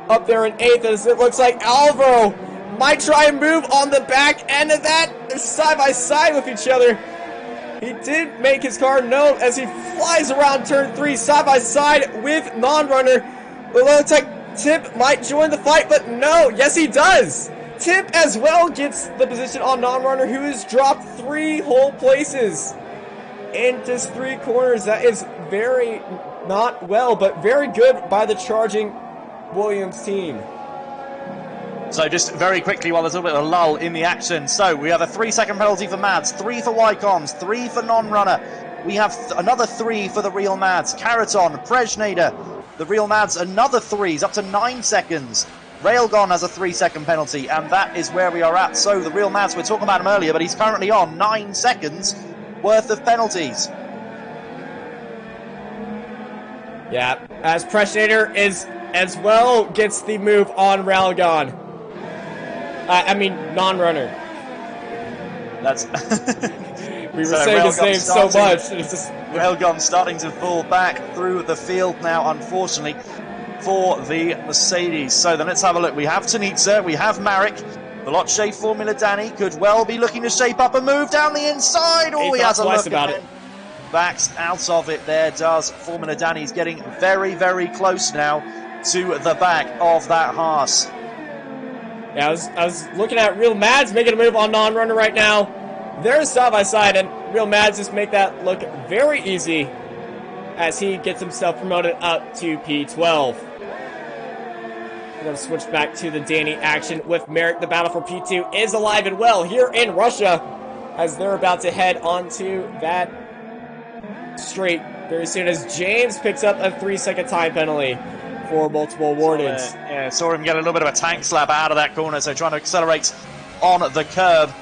up there in 8th, as it looks like Alvaro might try and move on the back end of that. They're side-by-side with each other. He did make his car known as he flies around turn 3 side-by-side with Non-Runner. It looks like Tip might join the fight, but no, yes he does. Tip as well gets the position on Non-Runner, who has dropped 3 whole places in just 3 corners. That is very not well, but very good by the charging Williams team. So just very quickly, while there's a little bit of a lull in the action, so we have a 3 second penalty for Mads, 3 for Wycoms, 3 for Non-Runner. We have another 3 for the real Mads. Caraton, Preshnader, the real Mads, another 3s, up to 9 seconds. Railgun has a 3 second penalty, and that is where we are at. So the real Mads, we were talking about him earlier, but he's currently on 9 seconds worth of penalties. Yeah, as Preshnader is as well gets the move on Railgun. Non-Runner. That's we were saying his name so much. It's just Railgun starting to fall back through the field now, unfortunately, for the Mercedes. So then let's have a look. We have Tanica, we have Marek. Veloce Formula Danny could well be looking to shape up a move down the inside. Oh, he has a look about it. Backs out of it there, does Formula Danny. He's getting very, very close now to the back of that Haas. Yeah, I was looking at Real Mads making a move on Non-Runner right now. They're side by side, and Real Mads just make that look very easy as he gets himself promoted up to P12. We're going to switch back to the Danny action with Merrick. The battle for P2 is alive and well here in Russia as they're about to head onto that straight very soon, as James picks up a 3 second time penalty for multiple warnings. Saw him get a little bit of a tank slap out of that corner, so trying to accelerate on the curb.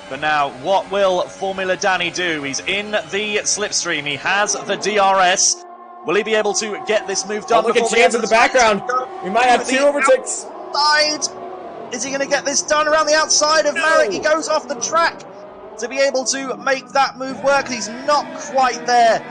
But now, what will Formula Danny do? He's in the slipstream. He has the DRS. Will he be able to get this move done? Oh, look at James in the background. We might have 2 overtakes. Outside. Is he going to get this done around the outside of Marek? He goes off the track to be able to make that move work. He's not quite there.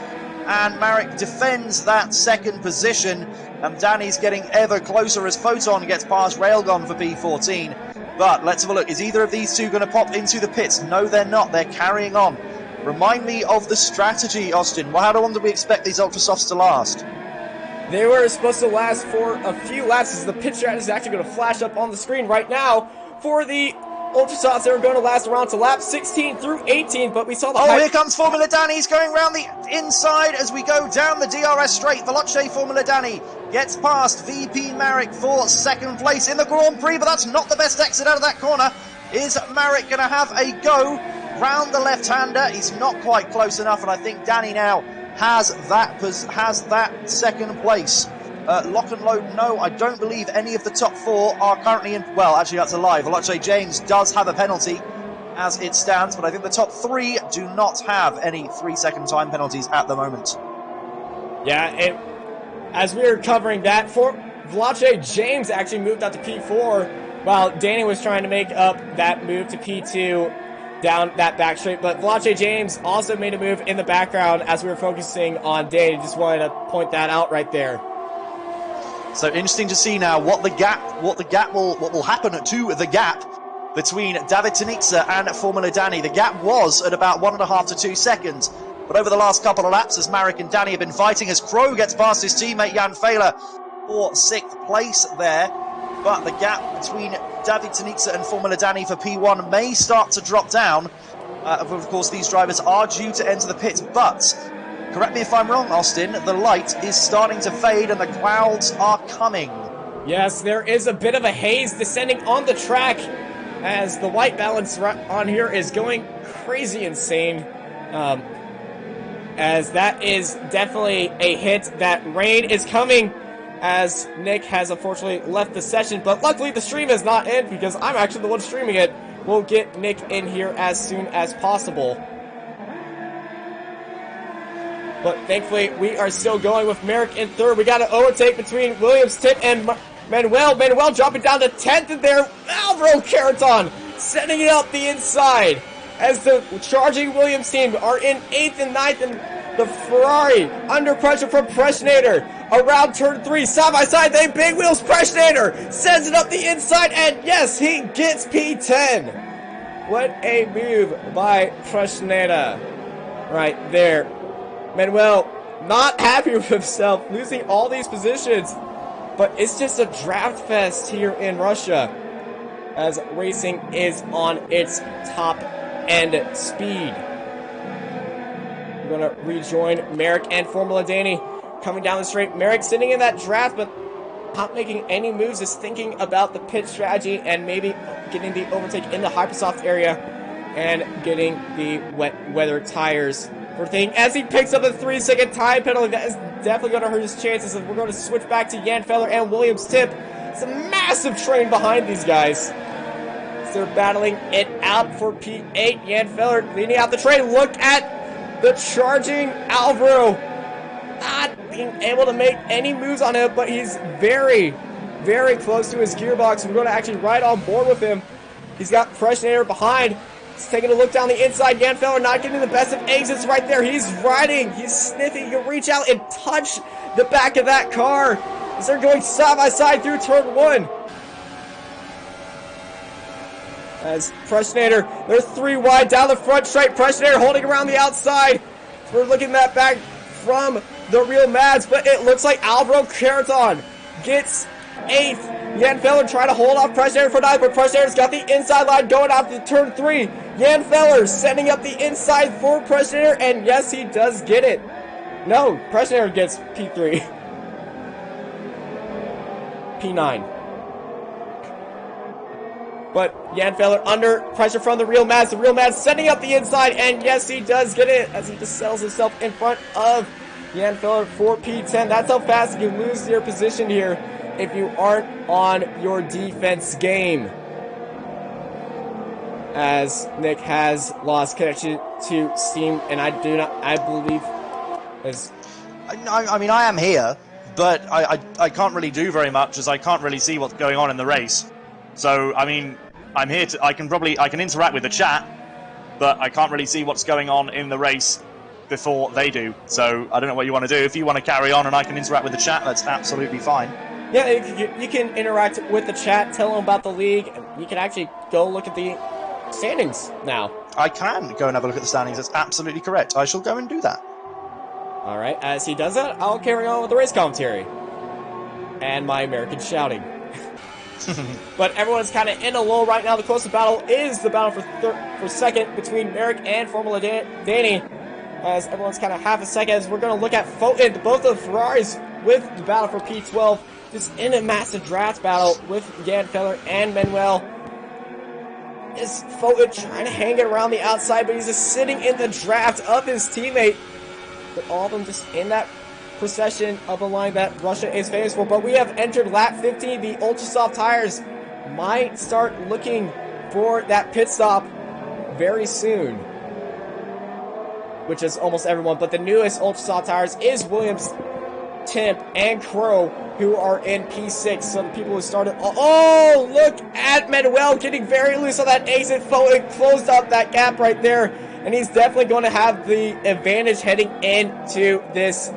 And Marek defends that second position. And Danny's getting ever closer as Photon gets past Railgun for P14. But let's have a look. Is either of these two going to pop into the pits? No, they're not. They're carrying on. Remind me of the strategy, Austin. Well, how long do we expect these Ultra Softs to last? They were supposed to last for a few laps, as the pit strategy is actually going to flash up on the screen right now for the Ultra Softs. They were going to last around to laps 16 through 18, but we saw the here comes Formula Danny. He's going around the inside as we go down the DRS straight. Veloce Formula Danny gets past VP Marek for second place in the Grand Prix, but that's not the best exit out of that corner. Is Marek going to have a go round the left-hander? He's not quite close enough, and I think Danny now has that second place. Lock and load, no, I don't believe any of the top 4 are currently in. Well, actually, that's a lie. Veloce James does have a penalty as it stands, but I think the top 3 do not have any 3-second time penalties at the moment. Yeah, as we were covering that, for Veloce James actually moved out to P4 while Danny was trying to make up that move to P2 down that back straight. But Veloce James also made a move in the background as we were focusing on Danny. Just wanted to point that out right there. So interesting to see now what will happen to the gap between David Tanica and Formula Danny. The gap was at about 1.5 to 2 seconds. But over the last couple of laps, as Marek and Danny have been fighting, as Crow gets past his teammate Jan Fehler for 6th place there. But the gap between David Tanica and Formula Danny for P1 may start to drop down. Of course, these drivers are due to enter the pit, but correct me if I'm wrong, Austin, the light is starting to fade and the clouds are coming. Yes, there is a bit of a haze descending on the track as the white balance on here is going crazy insane. As that is definitely a hit. That rain is coming as Nick has unfortunately left the session, but luckily the stream is not in because I'm actually the one streaming it. We'll get Nick in here as soon as possible. But thankfully, we are still going with Marek in 3rd. We got an overtake between Williams, Tip, and Manuel. Manuel dropping down to 10th, and there, Alvaro Caraton setting it up the inside. As the charging Williams team are in 8th and 9th, and the Ferrari under pressure from Preschnader around turn 3, side by side, they big wheels. Preschnader sends it up the inside, and yes, he gets P10. What a move by Preschnader right there. Manuel not happy with himself, losing all these positions, but it's just a draft fest here in Russia as racing is on its top end speed. We're going to rejoin Marek and Formula Danny coming down the straight. Marek sitting in that draft, but not making any moves, just thinking about the pit strategy and maybe getting the overtake in the Hypersoft area and getting the wet weather tires for thing. As he picks up a 3-second time penalty, that is definitely going to hurt his chances. We're going to switch back to Jan Feller and Williams Tip. It's a massive train behind these guys. They're battling it out for P8. Jan Feller leading out the train. Look at the charging Alvaro. Not being able to make any moves on him, but he's very, very close to his gearbox. We're going to actually ride on board with him. He's got Preschnader behind. He's taking a look down the inside. Jan Feller not getting the best of exits right there. He's riding. He's sniffing. You can reach out and touch the back of that car as they're going side by side through turn 1. As Preschnader, they're 3 wide down the front straight. Preschnader holding around the outside. We're looking at that back from the real Mads, but it looks like Alvaro Caraton gets 8th. Jan Feller trying to hold off Preschnader for 9th, but Preschnader's got the inside line going out to turn 3. Jan Feller setting up the inside for Preschnader, and yes, he does get it. No, Preschnader gets P3. P9. But Jan Feller under pressure from the real Mads. The real Mads setting up the inside, and yes, he does get it as he just settles himself in front of Jan Feller for P10. That's how fast you lose your position here if you aren't on your defense game. As Nick has lost connection to Steam, and I believe as I mean, I am here, but I can't really do very much as I can't really see what's going on in the race. So, I mean, I'm here to, I can interact with the chat, but I can't really see what's going on in the race before they do. So, I don't know what you want to do. If you want to carry on and I can interact with the chat, that's absolutely fine. Yeah, you can interact with the chat, tell them about the league, and you can actually go look at the standings now. I can go and have a look at the standings, that's absolutely correct. I shall go and do that. Alright, as he does that, I'll carry on with the race commentary. And my American shouting. But everyone's kind of in a lull right now. The closest battle is the battle for second between Marek and Formula Danny. As everyone's kind of half a second, as we're going to look at Foten, both of the Ferraris with the battle for P12. Just in a massive draft battle with Jan Feller and Manuel. Is Foten trying to hang it around the outside, but he's just sitting in the draft of his teammate. but all of them just in that procession of a line that Russia is famous for. But we have entered lap 15. The ultra soft tires might start looking for that pit stop very soon, which is almost everyone. But the newest ultra soft tires is Williams, Timp, and Crow, who are in P6. So the people who started... Oh, look at Manuel getting very loose on that exit. It closed up that gap right there, and he's definitely going to have the advantage heading into this.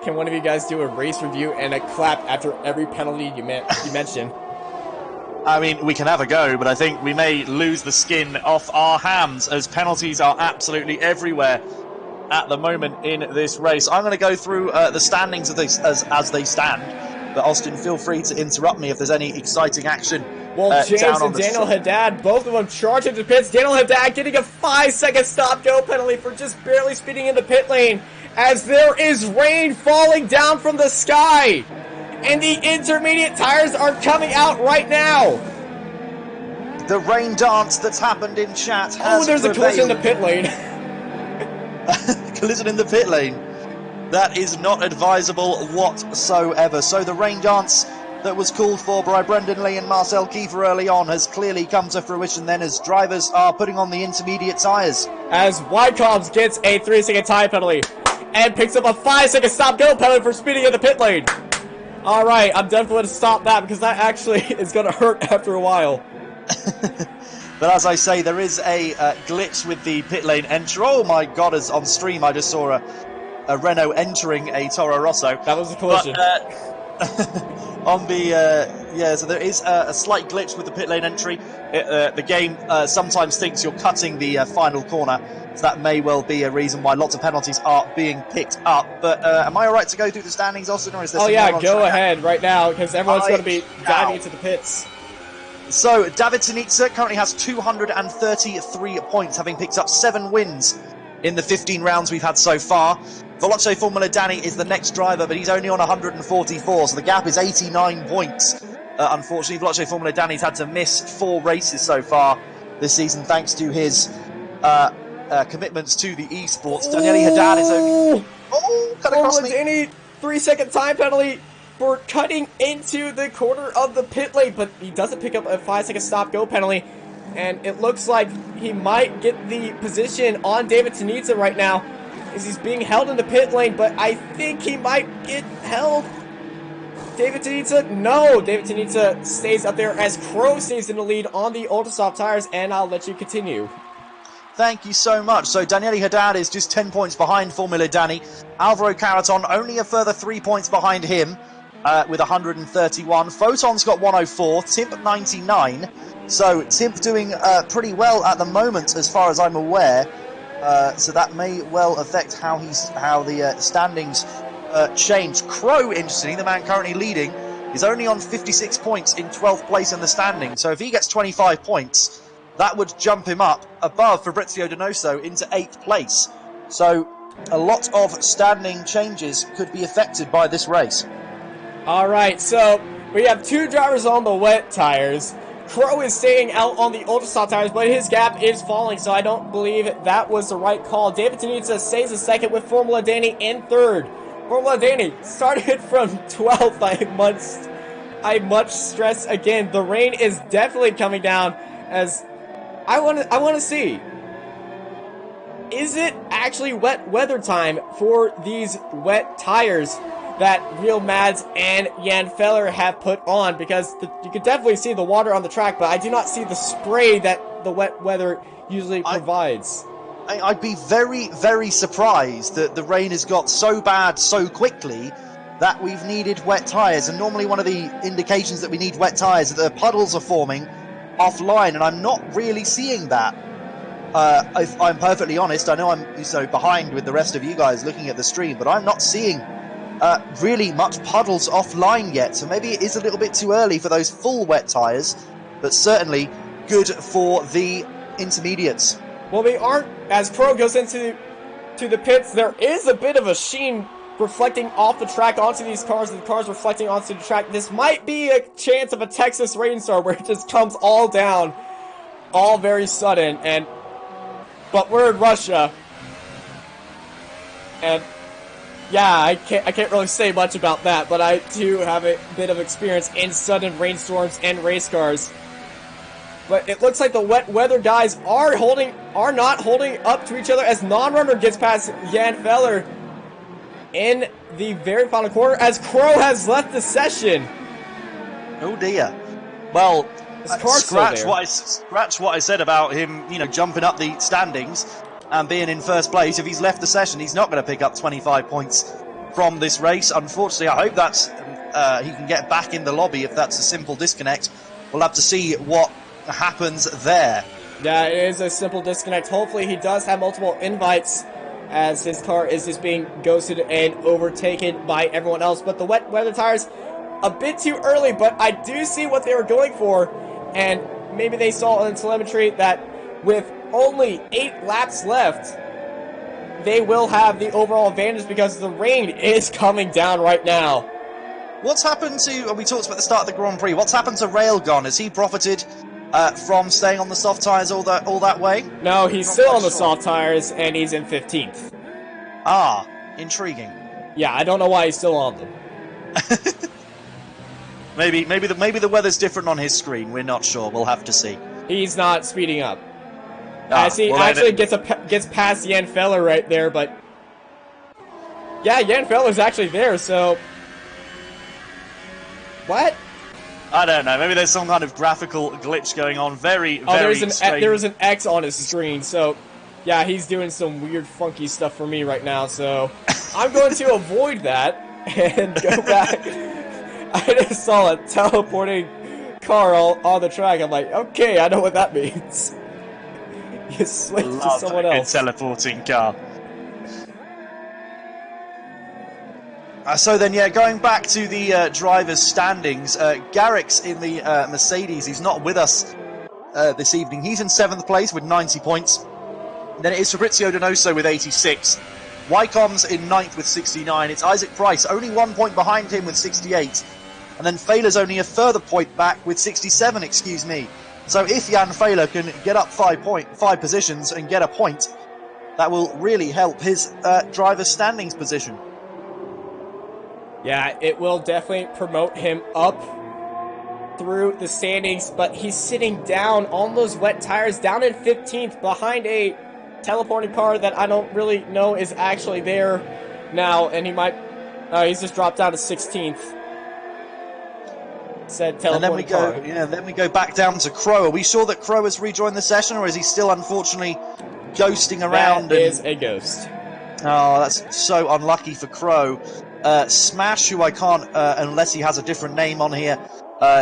Can one of you guys do a race review and a clap after every penalty you mention? I mean, we can have a go, but I think we may lose the skin off our hands, as penalties are absolutely everywhere at the moment in this race. I'm going to go through the standings of this as they stand, but Austin, feel free to interrupt me if there's any exciting action. Well, James and Daniel Haddad, both of them charge into pits. Daniel Haddad getting a 5-second stop-go penalty for just barely speeding in the pit lane, as there is rain falling down from the sky, and the intermediate tires are coming out right now. The rain dance that's happened in chat has there's a collision in the pit lane. Collision in the pit lane. That is not advisable whatsoever. So the rain dance that was called for by Brendan Lee and Marcel Kiefer early on has clearly come to fruition then, as drivers are putting on the intermediate tyres. As Wycombs gets a 3-second tire penalty and picks up a 5-second stop-go penalty for speeding in the pit lane. Alright, I'm definitely going to stop that, because that actually is going to hurt after a while. But as I say, there is a glitch with the pit lane entry. Oh my god, as on stream I just saw a Renault entering a Toro Rosso. That was a collision. On the so there is a slight glitch with the pit lane entry. The game sometimes thinks you're cutting the final corner, so that may well be a reason why lots of penalties are being picked up. But am I alright to go through the standings, Austin, or is there? Oh yeah, go ahead right now, because everyone's going to be diving into the pits. So David Sinitsa currently has 233 points, having picked up 7 wins in the 15 rounds we've had so far. Veloce Formula Danny is the next driver, but he's only on 144, so the gap is 89 points. Unfortunately, Veloce Formula Danny's had to miss 4 races so far this season, thanks to his commitments to the esports. Daniele Haddad is only... cut across me. Any 3-second time penalty for cutting into the corner of the pit lane, but he doesn't pick up a 5-second stop-go penalty, and it looks like he might get the position on David Sinitsa right now, as he's being held in the pit lane, but I think he might get held. David Sinitsa? No! David Sinitsa stays up there as Crow stays in the lead on the ultra soft tires, and I'll let you continue. Thank you so much. So Daniele Haddad is just 10 points behind Formula Danny. Alvaro Caraton only a further 3 points behind him with 131. Photon's got 104, Timp 99. So Timp doing pretty well at the moment as far as I'm aware. So that may well affect how the standings change. Crow, interestingly, the man currently leading, is only on 56 points in 12th place in the standings. So if he gets 25 points, that would jump him up above Fabrizio Donoso into 8th place. So a lot of standing changes could be affected by this race. Alright, so we have 2 drivers on the wet tires. Crow is staying out on the ultra soft tires, but his gap is falling, so I don't believe that was the right call. David Sinitsa stays in 2nd with Formula Danny in 3rd. Formula Danny started from 12th. I much stress again. The rain is definitely coming down, as I want to see, is it actually wet weather time for these wet tires that Real Mads and Jan Feller have put on? Because you can definitely see the water on the track, but I do not see the spray that the wet weather usually provides. I'd be very, very surprised that the rain has got so bad so quickly that we've needed wet tyres. And normally one of the indications that we need wet tyres is that the puddles are forming offline, and I'm not really seeing that. If I'm perfectly honest, I know I'm behind with the rest of you guys looking at the stream, but I'm not seeing really much puddles offline yet, so maybe it is a little bit too early for those full wet tyres, but certainly good for the intermediates. Well, they aren't. As Crow goes into the pits, there is a bit of a sheen reflecting off the track onto these cars, and the cars reflecting onto the track. This might be a chance of a Texas rainstorm where it just comes all down. all very sudden, but we're in Russia, and yeah, I can't really say much about that, but I do have a bit of experience in sudden rainstorms and race cars. But it looks like the wet weather guys are not holding up to each other as Non-Runner gets past Jan Feller in the very final quarter as Crow has left the session. Oh dear. Well, scratch what I said about him, jumping up the standings and being in first place. If he's left the session, he's not going to pick up 25 points from this race. Unfortunately, I hope that's he can get back in the lobby if that's a simple disconnect. We'll have to see what happens there. Yeah, it is a simple disconnect. Hopefully he does have multiple invites as his car is just being ghosted and overtaken by everyone else. But the wet weather tires, a bit too early, but I do see what they were going for. And maybe they saw in telemetry that with only 8 laps left, they will have the overall advantage because the rain is coming down right now. What's happened to, we talked about the start of the Grand Prix, what's happened to Railgun? Has he profited from staying on the soft tyres all that way? No, he's still on the soft tyres, and he's in 15th. Ah, intriguing. Yeah, I don't know why he's still on them. maybe the weather's different on his screen. We're not sure. We'll have to see. He's not speeding up. Ah, I see. well, actually, gets past Jan Feller right there, but yeah, Jan Feller's actually there. So what? I don't know. Maybe there's some kind of graphical glitch going on. Very strange. There's an X on his screen. So yeah, he's doing some weird, funky stuff for me right now. So I'm going to avoid that and go back. I just saw a teleporting car on the track. I'm like, okay, I know what that means. You switch to someone else. A teleporting car. So then, yeah, going back to the drivers' standings, Garrick's in the Mercedes. He's not with us this evening. He's in 7th place with 90 points. Then it is Fabrizio Donoso with 86. Wycombe's in 9th with 69. It's Isaac Price, only 1 point behind him with 68. And then Failer's only a further point back with 67, excuse me. So if Jan Failer can get up 5 positions and get a point, that will really help his driver's standings position. Yeah, it will definitely promote him up through the standings, but he's sitting down on those wet tires, down in 15th, behind a teleporting car that I don't really know is actually there now, and he might... he's just dropped down to 16th. Said teleporting car. Then we go back down to Crow. Are we sure that Crow has rejoined the session, or is he still, unfortunately, ghosting around? That is a ghost. Oh, that's so unlucky for Crow. Smash, who I can't, unless he has a different name on here,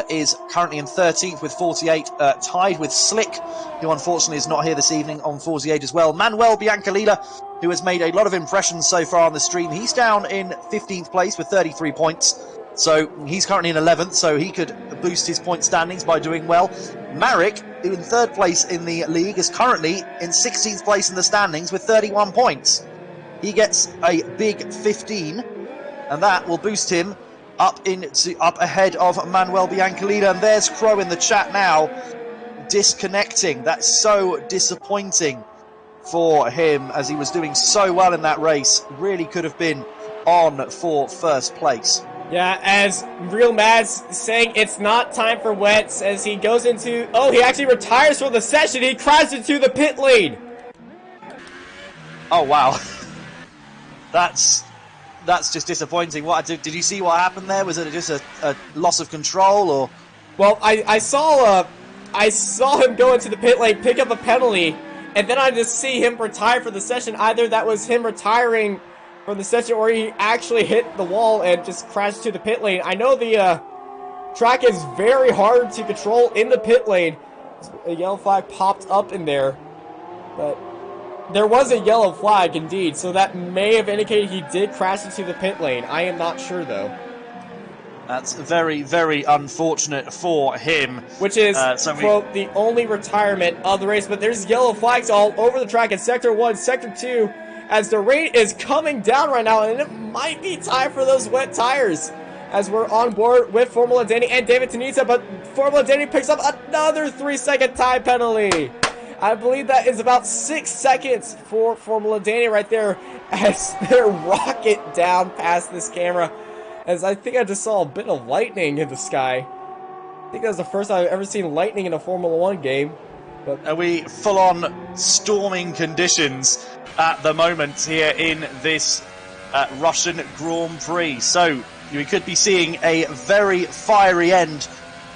is currently in 13th with 48, tied with Slick, who unfortunately is not here this evening on 48 as well. Manuel Biancalila, who has made a lot of impressions so far on the stream, he's down in 15th place with 33 points. So he's currently in 11th, so he could boost his point standings by doing well. Marek, who in 3rd place in the league, is currently in 16th place in the standings with 31 points. He gets a big 15. And that will boost him up ahead of Manuel Biancalina. And there's Crow in the chat now, disconnecting. That's so disappointing for him, as he was doing so well in that race. Really could have been on for first place. Yeah, as Real Mad's saying it's not time for wets, as he goes into... Oh, he actually retires from the session. He crashed into the pit lane. Oh, wow. That's just disappointing. Did you see what happened there? Was it just a loss of control, or? Well, I saw him go into the pit lane, pick up a penalty, and then I just see him retire for the session. Either that was him retiring from the session, or he actually hit the wall and just crashed to the pit lane. I know the track is very hard to control in the pit lane. A yellow flag popped up in there, but there was a yellow flag indeed, so that may have indicated he did crash into the pit lane. I am not sure though. That's very, very unfortunate for him. Which is, quote, the only retirement of the race. But there's yellow flags all over the track in Sector 1, Sector 2, as the rain is coming down right now, and it might be time for those wet tires. as we're on board with Formula Danny and David Tanita, but Formula Danny picks up another 3-second time penalty. I believe that is about 6 seconds for Formula Danny right there as they rocket down past this camera. As I think I just saw a bit of lightning in the sky. I think that was the first time I've ever seen lightning in a Formula 1 game. But are we full-on storming conditions at the moment here in this Russian Grand Prix? So we could be seeing a very fiery end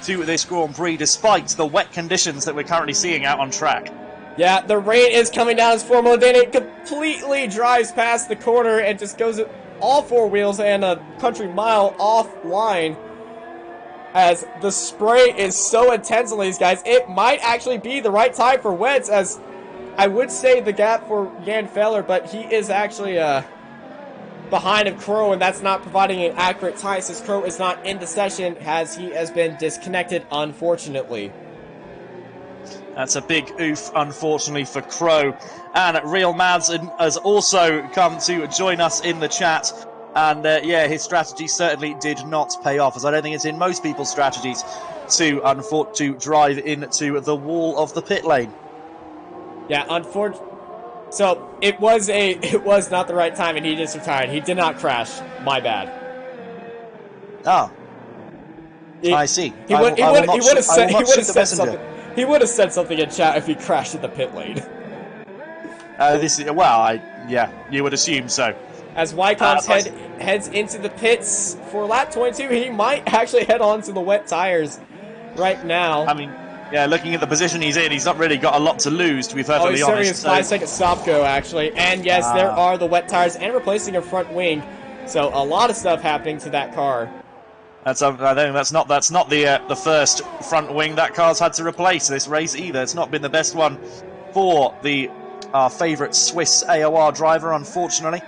to this Grand Prix despite the wet conditions that we're currently seeing out on track. Yeah, the rain is coming down as Formula Danny completely drives past the corner and just goes all four wheels and a country mile offline. As the spray is so intense on these guys, it might actually be the right time for wets, as I would say the gap for Jan Feller, but he is actually behind of Crow, and that's not providing an accurate time since Crow is not in the session as he has been disconnected, unfortunately. That's a big oof, unfortunately, for Crow. And Real Mads has also come to join us in the chat. And yeah, his strategy certainly did not pay off, as I don't think it's in most people's strategies to drive into the wall of the pit lane. Yeah, unfortunately. So it was not the right time, and he just retired. He did not crash. My bad. Ah, I see. He would have said something. He would have said something in chat if he crashed in the pit lane. Yeah, you would assume so. As Wycombe's heads into the pits for lap 22, he might actually head on to the wet tires right now. I mean, yeah, looking at the position he's in, he's not really got a lot to lose, to be perfectly honest. He's serving his 5-second stop go, actually. And yes, there are the wet tires and replacing a front wing. So a lot of stuff happening to that car. I think that's not the first front wing that car's had to replace this race either. It's not been the best one for our favourite Swiss AOR driver, unfortunately.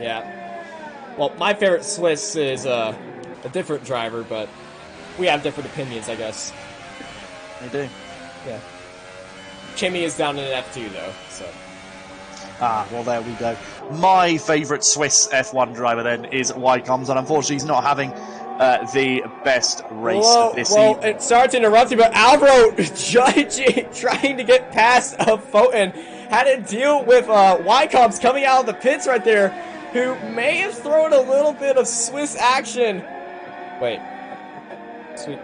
Yeah. Well, my favorite Swiss is a different driver, but we have different opinions, I guess. They do. Yeah. Kimmy is down in an F2, though, so. Ah, well, there we go. My favourite Swiss F1 driver, then, is Wycombe's, and unfortunately he's not having the best race this season. Well, sorry to interrupt you, but Alvaro trying to get past Foten had to deal with Wycombe's coming out of the pits right there, who may have thrown a little bit of Swiss action. Wait. Sweet.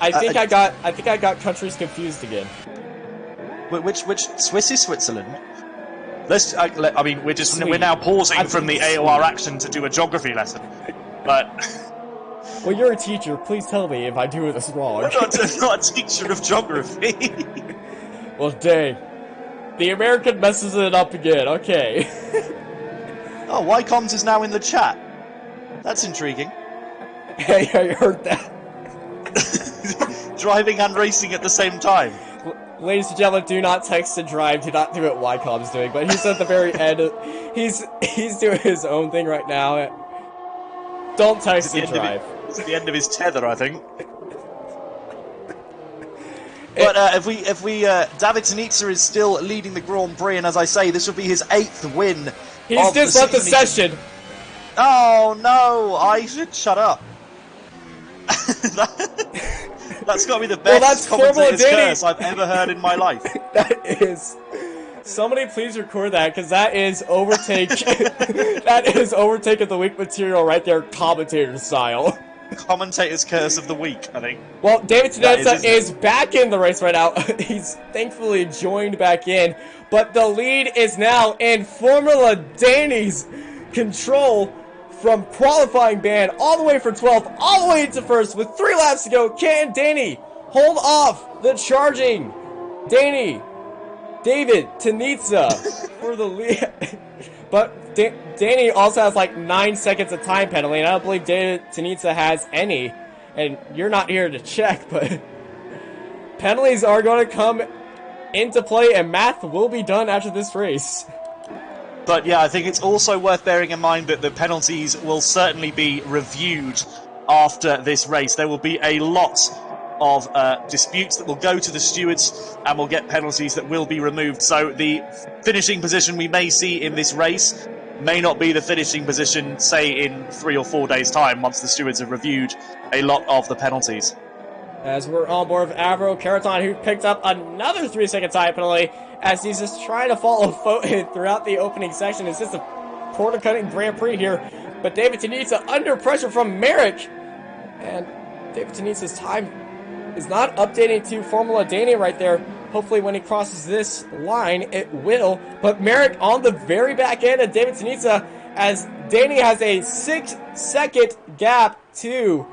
I think I got countries confused again. Which Swiss is Switzerland? We're now pausing from the AOR action to do a geography lesson. But well, you're a teacher. Please tell me if I do this wrong. I'm not a teacher of geography. Well, dang. The American messes it up again. Okay. Oh, Wycombe's is now in the chat. That's intriguing. Hey, I heard that. Driving and racing at the same time. Ladies and gentlemen, do not text and drive. Do not do what Wycombe's doing. But he's at the very end. He's doing his own thing right now. Don't text and drive. It's at the end of his tether, I think. But if we David Tanitsa is still leading the Grand Prix, and as I say, this will be his 8th win. He's just left the session. Oh no! I should shut up. That's got to be the best commentator's curse I've ever heard in my life. That is. Somebody please record that, because that is overtake. That is overtake of the week material right there, commentator style. Commentator's curse of the week, I think. Well, David Tanitsa is back in the race right now. He's thankfully joined back in, but the lead is now in Formula Danny's control from qualifying band all the way for 12th, all the way to first with 3 laps to go. Can Danny hold off the charging David Tanitsa for the lead? But Danny also has like 9 seconds of time penalty, and I don't believe David Tanitsa has any. And you're not here to check, but penalties are going to come into play, and math will be done after this race. But yeah, I think it's also worth bearing in mind that the penalties will certainly be reviewed after this race. There will be a lot of disputes that will go to the stewards, and we'll get penalties that will be removed. So the finishing position we may see in this race may not be the finishing position, say, in 3 or 4 days' time, once the stewards have reviewed a lot of the penalties. As we're on board with Avro Karaton, who picked up another 3-second time penalty, as he's just trying to follow Foten throughout the opening section. It's just a corner-cutting Grand Prix here, but David Tanitsa under pressure from Merrick, and David Tanitsa's time is not updating to Formula Danny right there. Hopefully when he crosses this line, it will, but Merrick on the very back end of David Tanitsa, as Danny has a 6-second gap to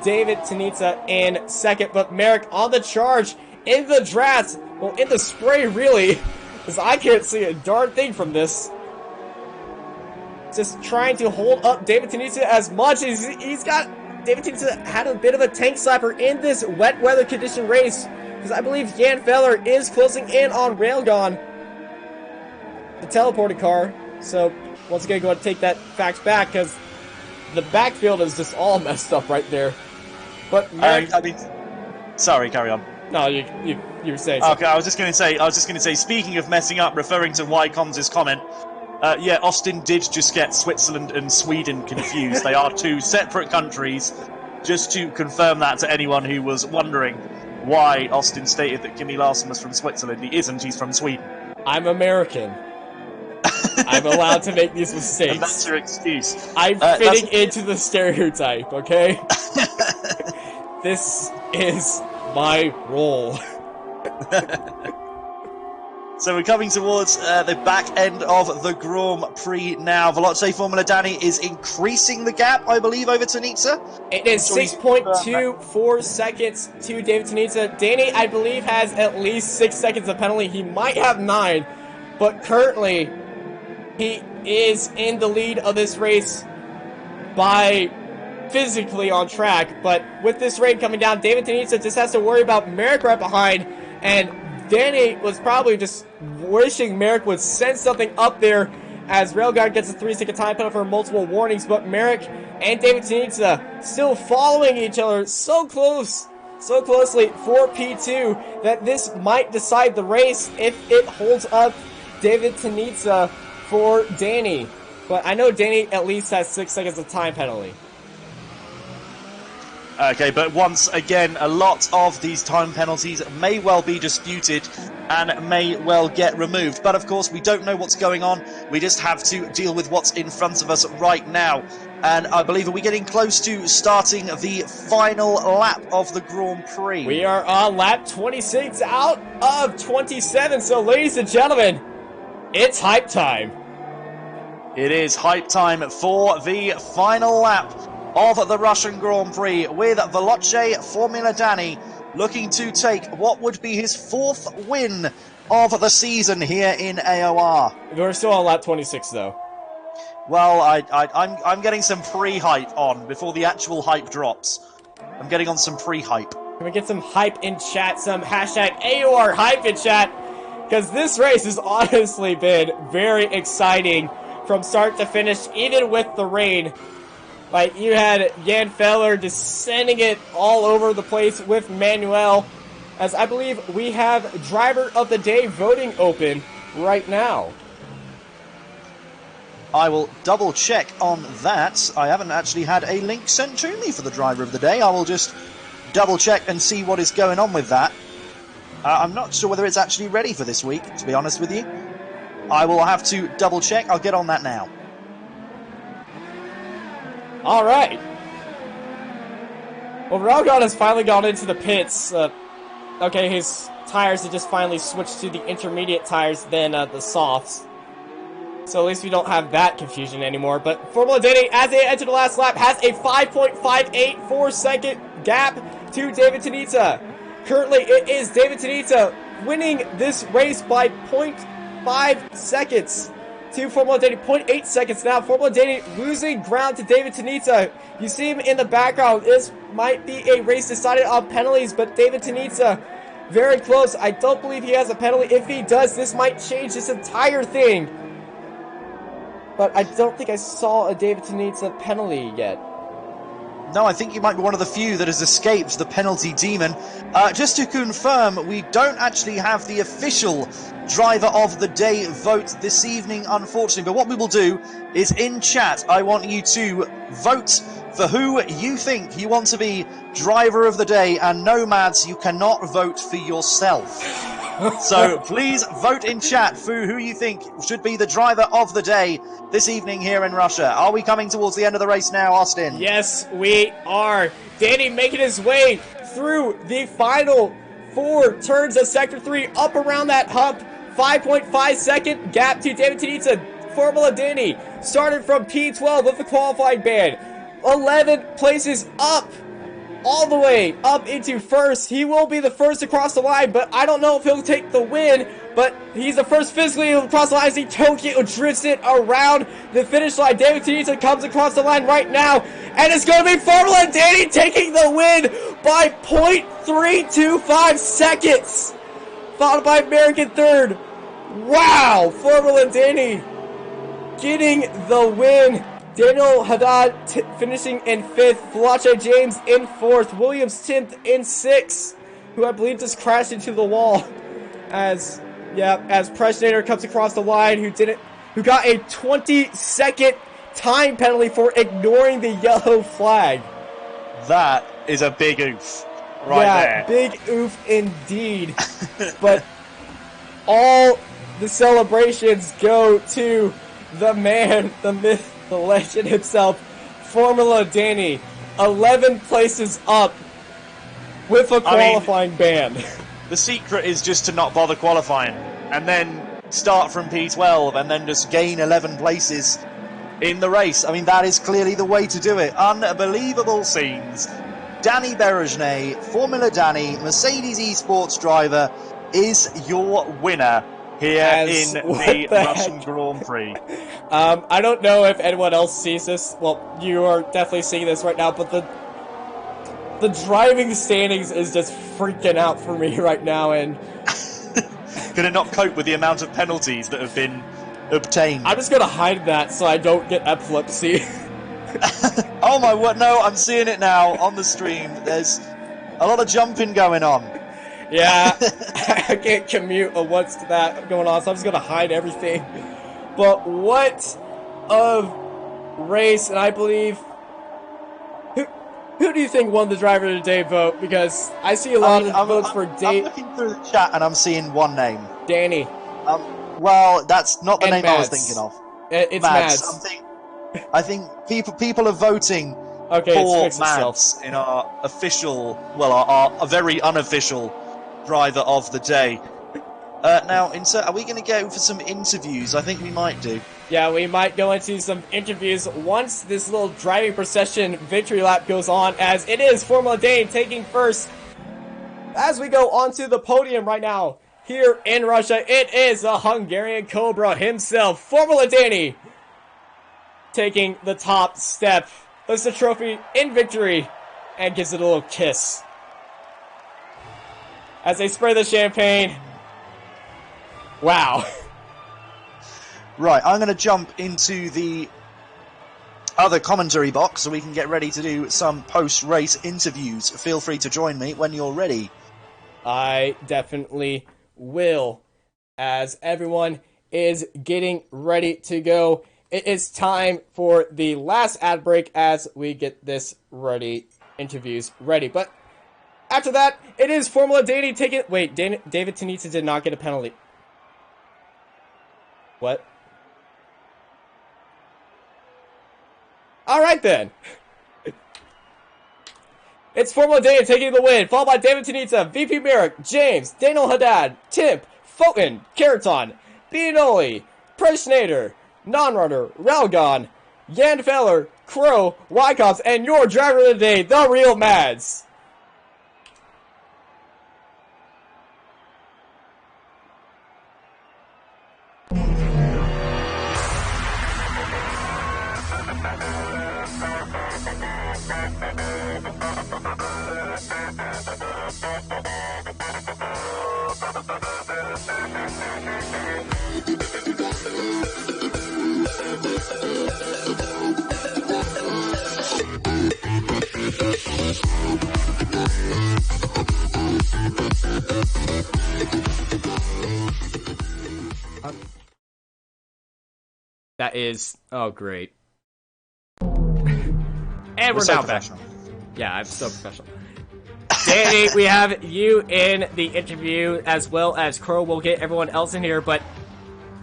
David Tanitsa in second, but Merrick on the charge, in the draft, well, in the spray, really, because I can't see a darn thing from this. Just trying to hold up David Tanitsa as much as he's got. David Tanitsa had a bit of a tank slapper in this wet weather condition race, because I believe Jan Feller is closing in on Railgun, the teleported car. So, once again, going to take that fact back, because the backfield is just all messed up right there. But Merrick, I mean, sorry, carry on. No, you were saying something. Okay, I was just going to say, speaking of messing up, referring to Wycom's comment, yeah, Austin did just get Switzerland and Sweden confused. They are 2 separate countries, just to confirm that to anyone who was wondering why Austin stated that Kimi Larson was from Switzerland. He isn't, he's from Sweden. I'm American. I'm allowed to make these mistakes. And that's your excuse. I'm fitting into the stereotype, okay? This is my role. So we're coming towards the back end of the Grand Prix now. Veloce Formula Danny is increasing the gap, I believe, over Tanitsa. It is 6.24 seconds to David Tanitsa. Danny, I believe, has at least 6 seconds of penalty. He might have 9, but currently he is in the lead of this race by physically on track. But with this rain coming down, David Tanitsa just has to worry about Merrick right behind, and Danny was probably just wishing Merrick would send something up there, as Railgun gets a 3-second time penalty for multiple warnings. But Merrick and David Tanitsa still following each other so closely for P2 that this might decide the race if it holds up David Tanitsa for Danny. But I know Danny at least has 6 seconds of time penalty. Okay, but once again, a lot of these time penalties may well be disputed and may well get removed. But of course, we don't know what's going on. We just have to deal with what's in front of us right now. And I believe, are we getting close to starting the final lap of the Grand Prix? We are on lap 26 out of 27. So ladies and gentlemen, it's hype time. It is hype time for the final lap of the Russian Grand Prix, with Veloce Formula Danny looking to take what would be his 4th win of the season here in AOR. We're still on lap 26 though. Well, I'm getting some pre-hype on before the actual hype drops. I'm getting on some pre-hype. Can we get some hype in chat, some hashtag AOR hype in chat? Because this race has honestly been very exciting from start to finish, even with the rain. Like, you had Jan Feller just sending it all over the place with Manuel, as I believe we have Driver of the Day voting open right now. I will double check on that. I haven't actually had a link sent to me for the Driver of the Day. I will just double check and see what is going on with that. I'm not sure whether it's actually ready for this week, to be honest with you. I will have to double check. I'll get on that now. All right. Well, Railgun has finally gone into the pits. Okay, his tires have just finally switched to the intermediate tires than the softs. So at least we don't have that confusion anymore. But Formula Danny, as they enter the last lap, has a 5.584 second gap to David Tanitsa. Currently, it is David Tanitsa winning this race by 0.5 seconds. To Formula Danny, 0.8 seconds now. Formula Danny losing ground to David Tanitsa. You see him in the background. This might be a race decided on penalties, but David Tanitsa very close. I don't believe he has a penalty. If he does, this might change this entire thing. But I don't think I saw a David Tanitsa penalty yet. No, I think you might be one of the few that has escaped the penalty demon. Just to confirm, we don't actually have the official Driver of the Day vote this evening, unfortunately. But what we will do is, in chat, I want you to vote for who you think you want to be Driver of the Day. And no, Mads, you cannot vote for yourself. So please vote in chat for who you think should be the Driver of the Day this evening here in Russia. Are we coming towards the end of the race now, Austin? Yes, we are. Danny making his way through the final 4 turns of Sector 3, up around that hump. 5.5 second gap to David Tanitsa. Formula Danny started from P12 with the qualifying band. 11 places up, all the way up into first. He will be the first to cross the line, but I don't know if he'll take the win. But he's the first physically to cross the line as he Tokyo drifts it around the finish line. David Tanitsa comes across the line right now, and it's going to be Formula Danny taking the win by 0.325 seconds. Followed by American third. Wow! Formula Danny getting the win. Daniel Haddad finishing in 5th. Felice James in 4th. Williams 10th in 6th. Who I believe just crashed into the wall. As Preschnader comes across the line, who got a 20-second time penalty for ignoring the yellow flag. That is a big oof there. Big oof indeed. But all the celebrations go to the man, the myth, the legend himself, Formula Danny. 11 places up with a qualifying ban. The secret is just to not bother qualifying, and then start from P12, and then just gain 11 places in the race. I mean, that is clearly the way to do it. Unbelievable scenes. Danny Berejne, Formula Danny, Mercedes eSports driver, is your winner here in the Russian Grand Prix. I don't know if anyone else sees this. Well, you are definitely seeing this right now, but the driving standings is just freaking out for me right now, and gonna not cope with the amount of penalties that have been obtained. I'm just gonna hide that so I don't get epilepsy. Oh my word, no, I'm seeing it now on the stream. There's a lot of jumping going on. Yeah, I can't commute what's that going on, so I'm just gonna hide everything. But what of race, and I believe... Who do you think won the Driver of the Day vote? Because I see a lot of votes for Dave. I'm looking through the chat and I'm seeing one name. Danny. Well, that's not the name Mads. I was thinking of. It's Mads. I think people are voting for Mads in our official, well, our very unofficial Driver of the Day. Now, are we going to go for some interviews? I think we might do. Yeah, we might go into some interviews once this little driving procession victory lap goes on, as it is Formula Danny taking first. As we go onto the podium right now, here in Russia, it is the Hungarian Cobra himself, Formula Danny, taking the top step, lifts the trophy in victory, and gives it a little kiss. As they spray the champagne. Wow. Right, I'm going to jump into the other commentary box so we can get ready to do some post-race interviews. Feel free to join me when you're ready. I definitely will. As everyone is getting ready to go, it is time for the last ad break as we get this interviews ready. But after that, it is Formula Danny taking... Wait, David Tanitsa did not get a penalty. What? Alright then. It's Formula Danny taking the win, followed by David Tanitsa, VP Merrick, James, Daniel Haddad, Timp, Foten, Keraton, Bianoli, Preschnader, Non-Runner, Ralgon, Jan Feller, Crow, Wyckops, and your driver of the day, the real Mads. That is... Oh, great. And we're now back. Yeah, I'm so professional. Danny, we have you in the interview, as well as Crow. We'll get everyone else in here, but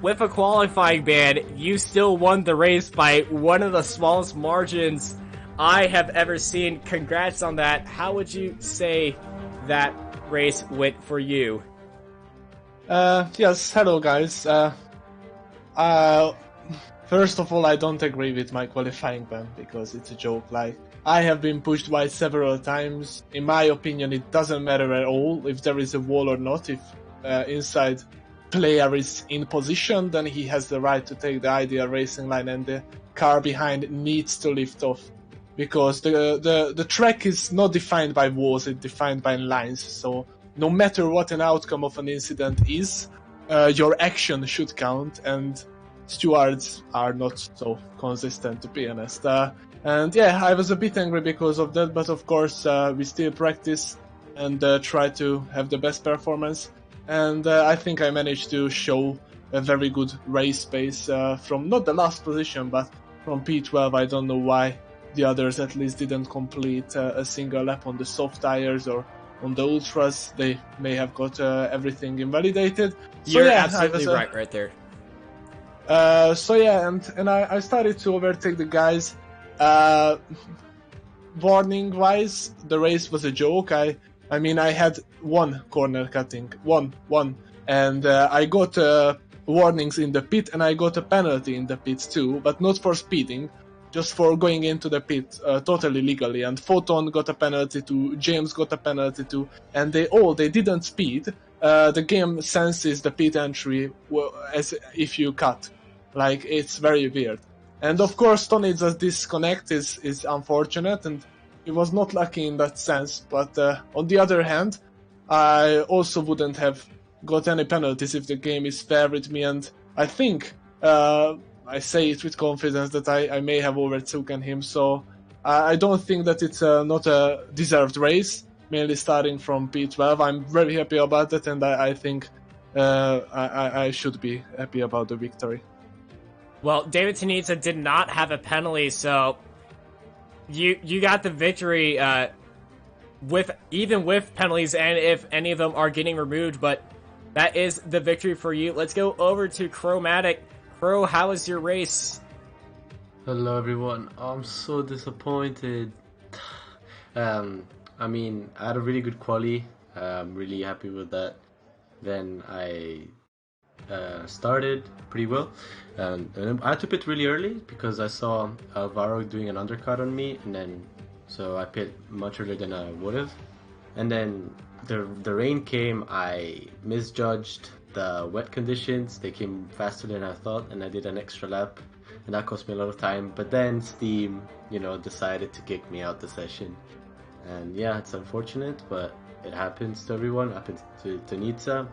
with a qualifying ban, you still won the race by one of the smallest margins I have ever seen. Congrats on that. How would you say that race went for you? Yes, hello guys. First of all, I don't agree with my qualifying ban, because it's a joke. Like, I have been pushed by several times. In my opinion, it doesn't matter at all if there is a wall or not. If inside player is in position, then he has the right to take the ideal racing line, and the car behind needs to lift off. Because the track is not defined by walls, it's defined by lines. So no matter what an outcome of an incident is, your action should count, and stewards are not so consistent, to be honest. And yeah, I was a bit angry because of that, but of course we still practice and try to have the best performance. And I think I managed to show a very good race pace from not the last position, but from P12. I don't know why the others at least didn't complete a single lap on the soft tires or on the ultras. They may have got everything invalidated. You're so, yeah, absolutely right there. So yeah, and I started to overtake the guys. Warning wise, the race was a joke. I mean, I had one corner cutting, one, and I got warnings in the pit, and I got a penalty in the pit too, but not for speeding, just for going into the pit totally legally. And Photon got a penalty too, James got a penalty too, and they didn't speed. The game senses the pit entry as if you cut. Like, it's very weird. And of course, Tony's disconnect is unfortunate, and he was not lucky in that sense. But on the other hand, I also wouldn't have got any penalties if the game is fair with me. And I think, I say it with confidence, that I may have overtaken him. So I don't think that it's not a deserved race, mainly starting from P12. I'm very happy about that, and I think I should be happy about the victory. Well, David Tanitsa did not have a penalty, so you got the victory with penalties, and if any of them are getting removed, but that is the victory for you. Let's go over to Chromatic. Crow, how was your race? Hello everyone. I'm so disappointed. I mean, I had a really good quali. I'm really happy with that. Then I started pretty well, and I had to pit really early because I saw Alvaro doing an undercut on me, and then so I pit much earlier than I would have. And then the rain came. I misjudged the wet conditions. They came faster than I thought, and I did an extra lap, and that cost me a lot of time. But then Steam, decided to kick me out the session, and yeah, it's unfortunate, but it happens to everyone. It happens to Nitsa,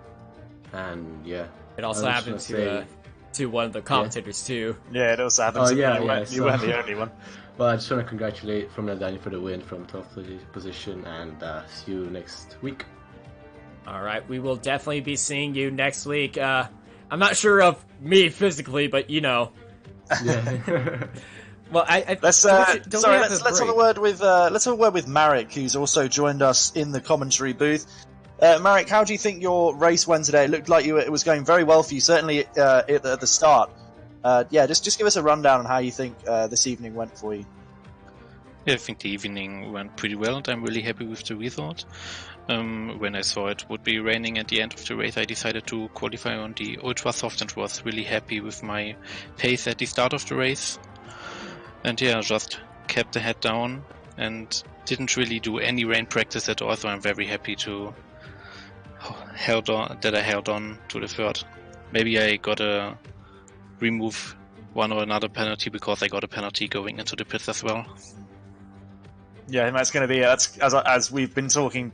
and yeah. It also happened to one of the commentators too. Yeah, it also happened to you. You weren't the only one. Well, I just want to congratulate Formula Daniel for the win from 12th position, and see you next week. Alright, we will definitely be seeing you next week. I'm not sure of me physically, but Yeah. Well, let's have a word with Marek, who's also joined us in the commentary booth. Marek, how do you think your race went today? It looked like it was going very well for you, certainly at the start. Just give us a rundown on how you think this evening went for you. Yeah, I think the evening went pretty well, and I'm really happy with the result. When I saw it would be raining at the end of the race, I decided to qualify on the ultra soft and was really happy with my pace at the start of the race. And yeah, just kept the head down and didn't really do any rain practice at all, so I'm very happy I held on to the third. Maybe I gotta remove one or another penalty because I got a penalty going into the pits as well. Yeah, and that's going to be as we've been saying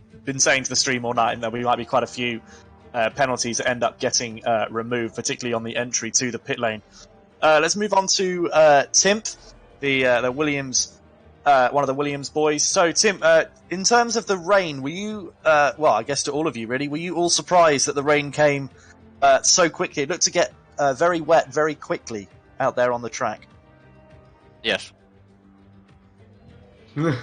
to the stream all night, and there might be quite a few penalties that end up getting removed, particularly on the entry to the pit lane. Let's move on to Timp, the Williams one of the Williams boys. So, Tim, in terms of the rain, were you, well, I guess to all of you really, were you all surprised that the rain came so quickly? It looked to get very wet very quickly out there on the track. Yes. And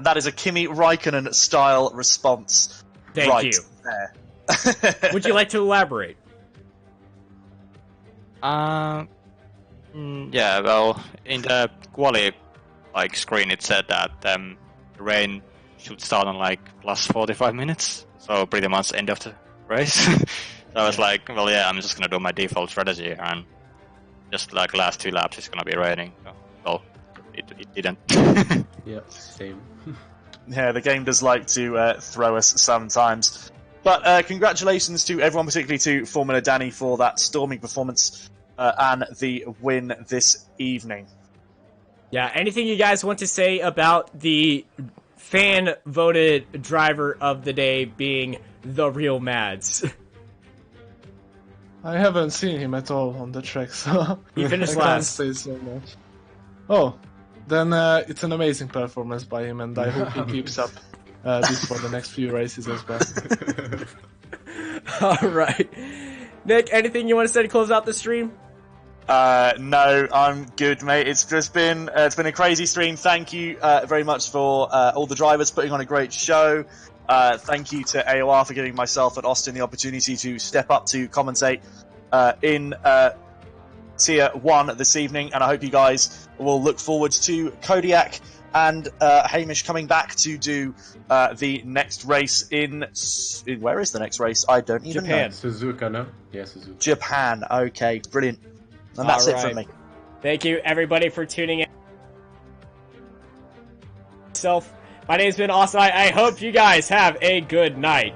that is a Kimi Räikkönen style response. Thank right you. There. Would you like to elaborate? Yeah, well, in the quali screen it said that the rain should start on plus 45 minutes, so pretty much end of the race. So I was like, well, yeah, I'm just gonna do my default strategy, and just last 2 laps it's gonna be raining. So, well, it didn't. Yeah, same. Yeah, the game does like to throw us sometimes. But congratulations to everyone, particularly to Formula Danny, for that storming performance and the win this evening. Yeah, anything you guys want to say about the fan-voted driver of the day being the real Mads? I haven't seen him at all on the track, so He finished I can't last. say so much. Oh, then it's an amazing performance by him, and I hope he keeps up this for the next few races as well. All right. Nick, anything you want to say to close out the stream? No, I'm good, mate. It's been a crazy stream. Thank you very much for all the drivers putting on a great show. Thank you to AOR for giving myself and Austin the opportunity to step up to commentate in Tier 1 this evening, and I hope you guys will look forward to Kodiak and Hamish coming back to do the next race in where is the next race? I don't even know. Suzuka, no? Yeah, Suzuka. Japan. Okay, brilliant. And that's it from me. Thank you, everybody, for tuning in. My name's been Austin. I hope you guys have a good night.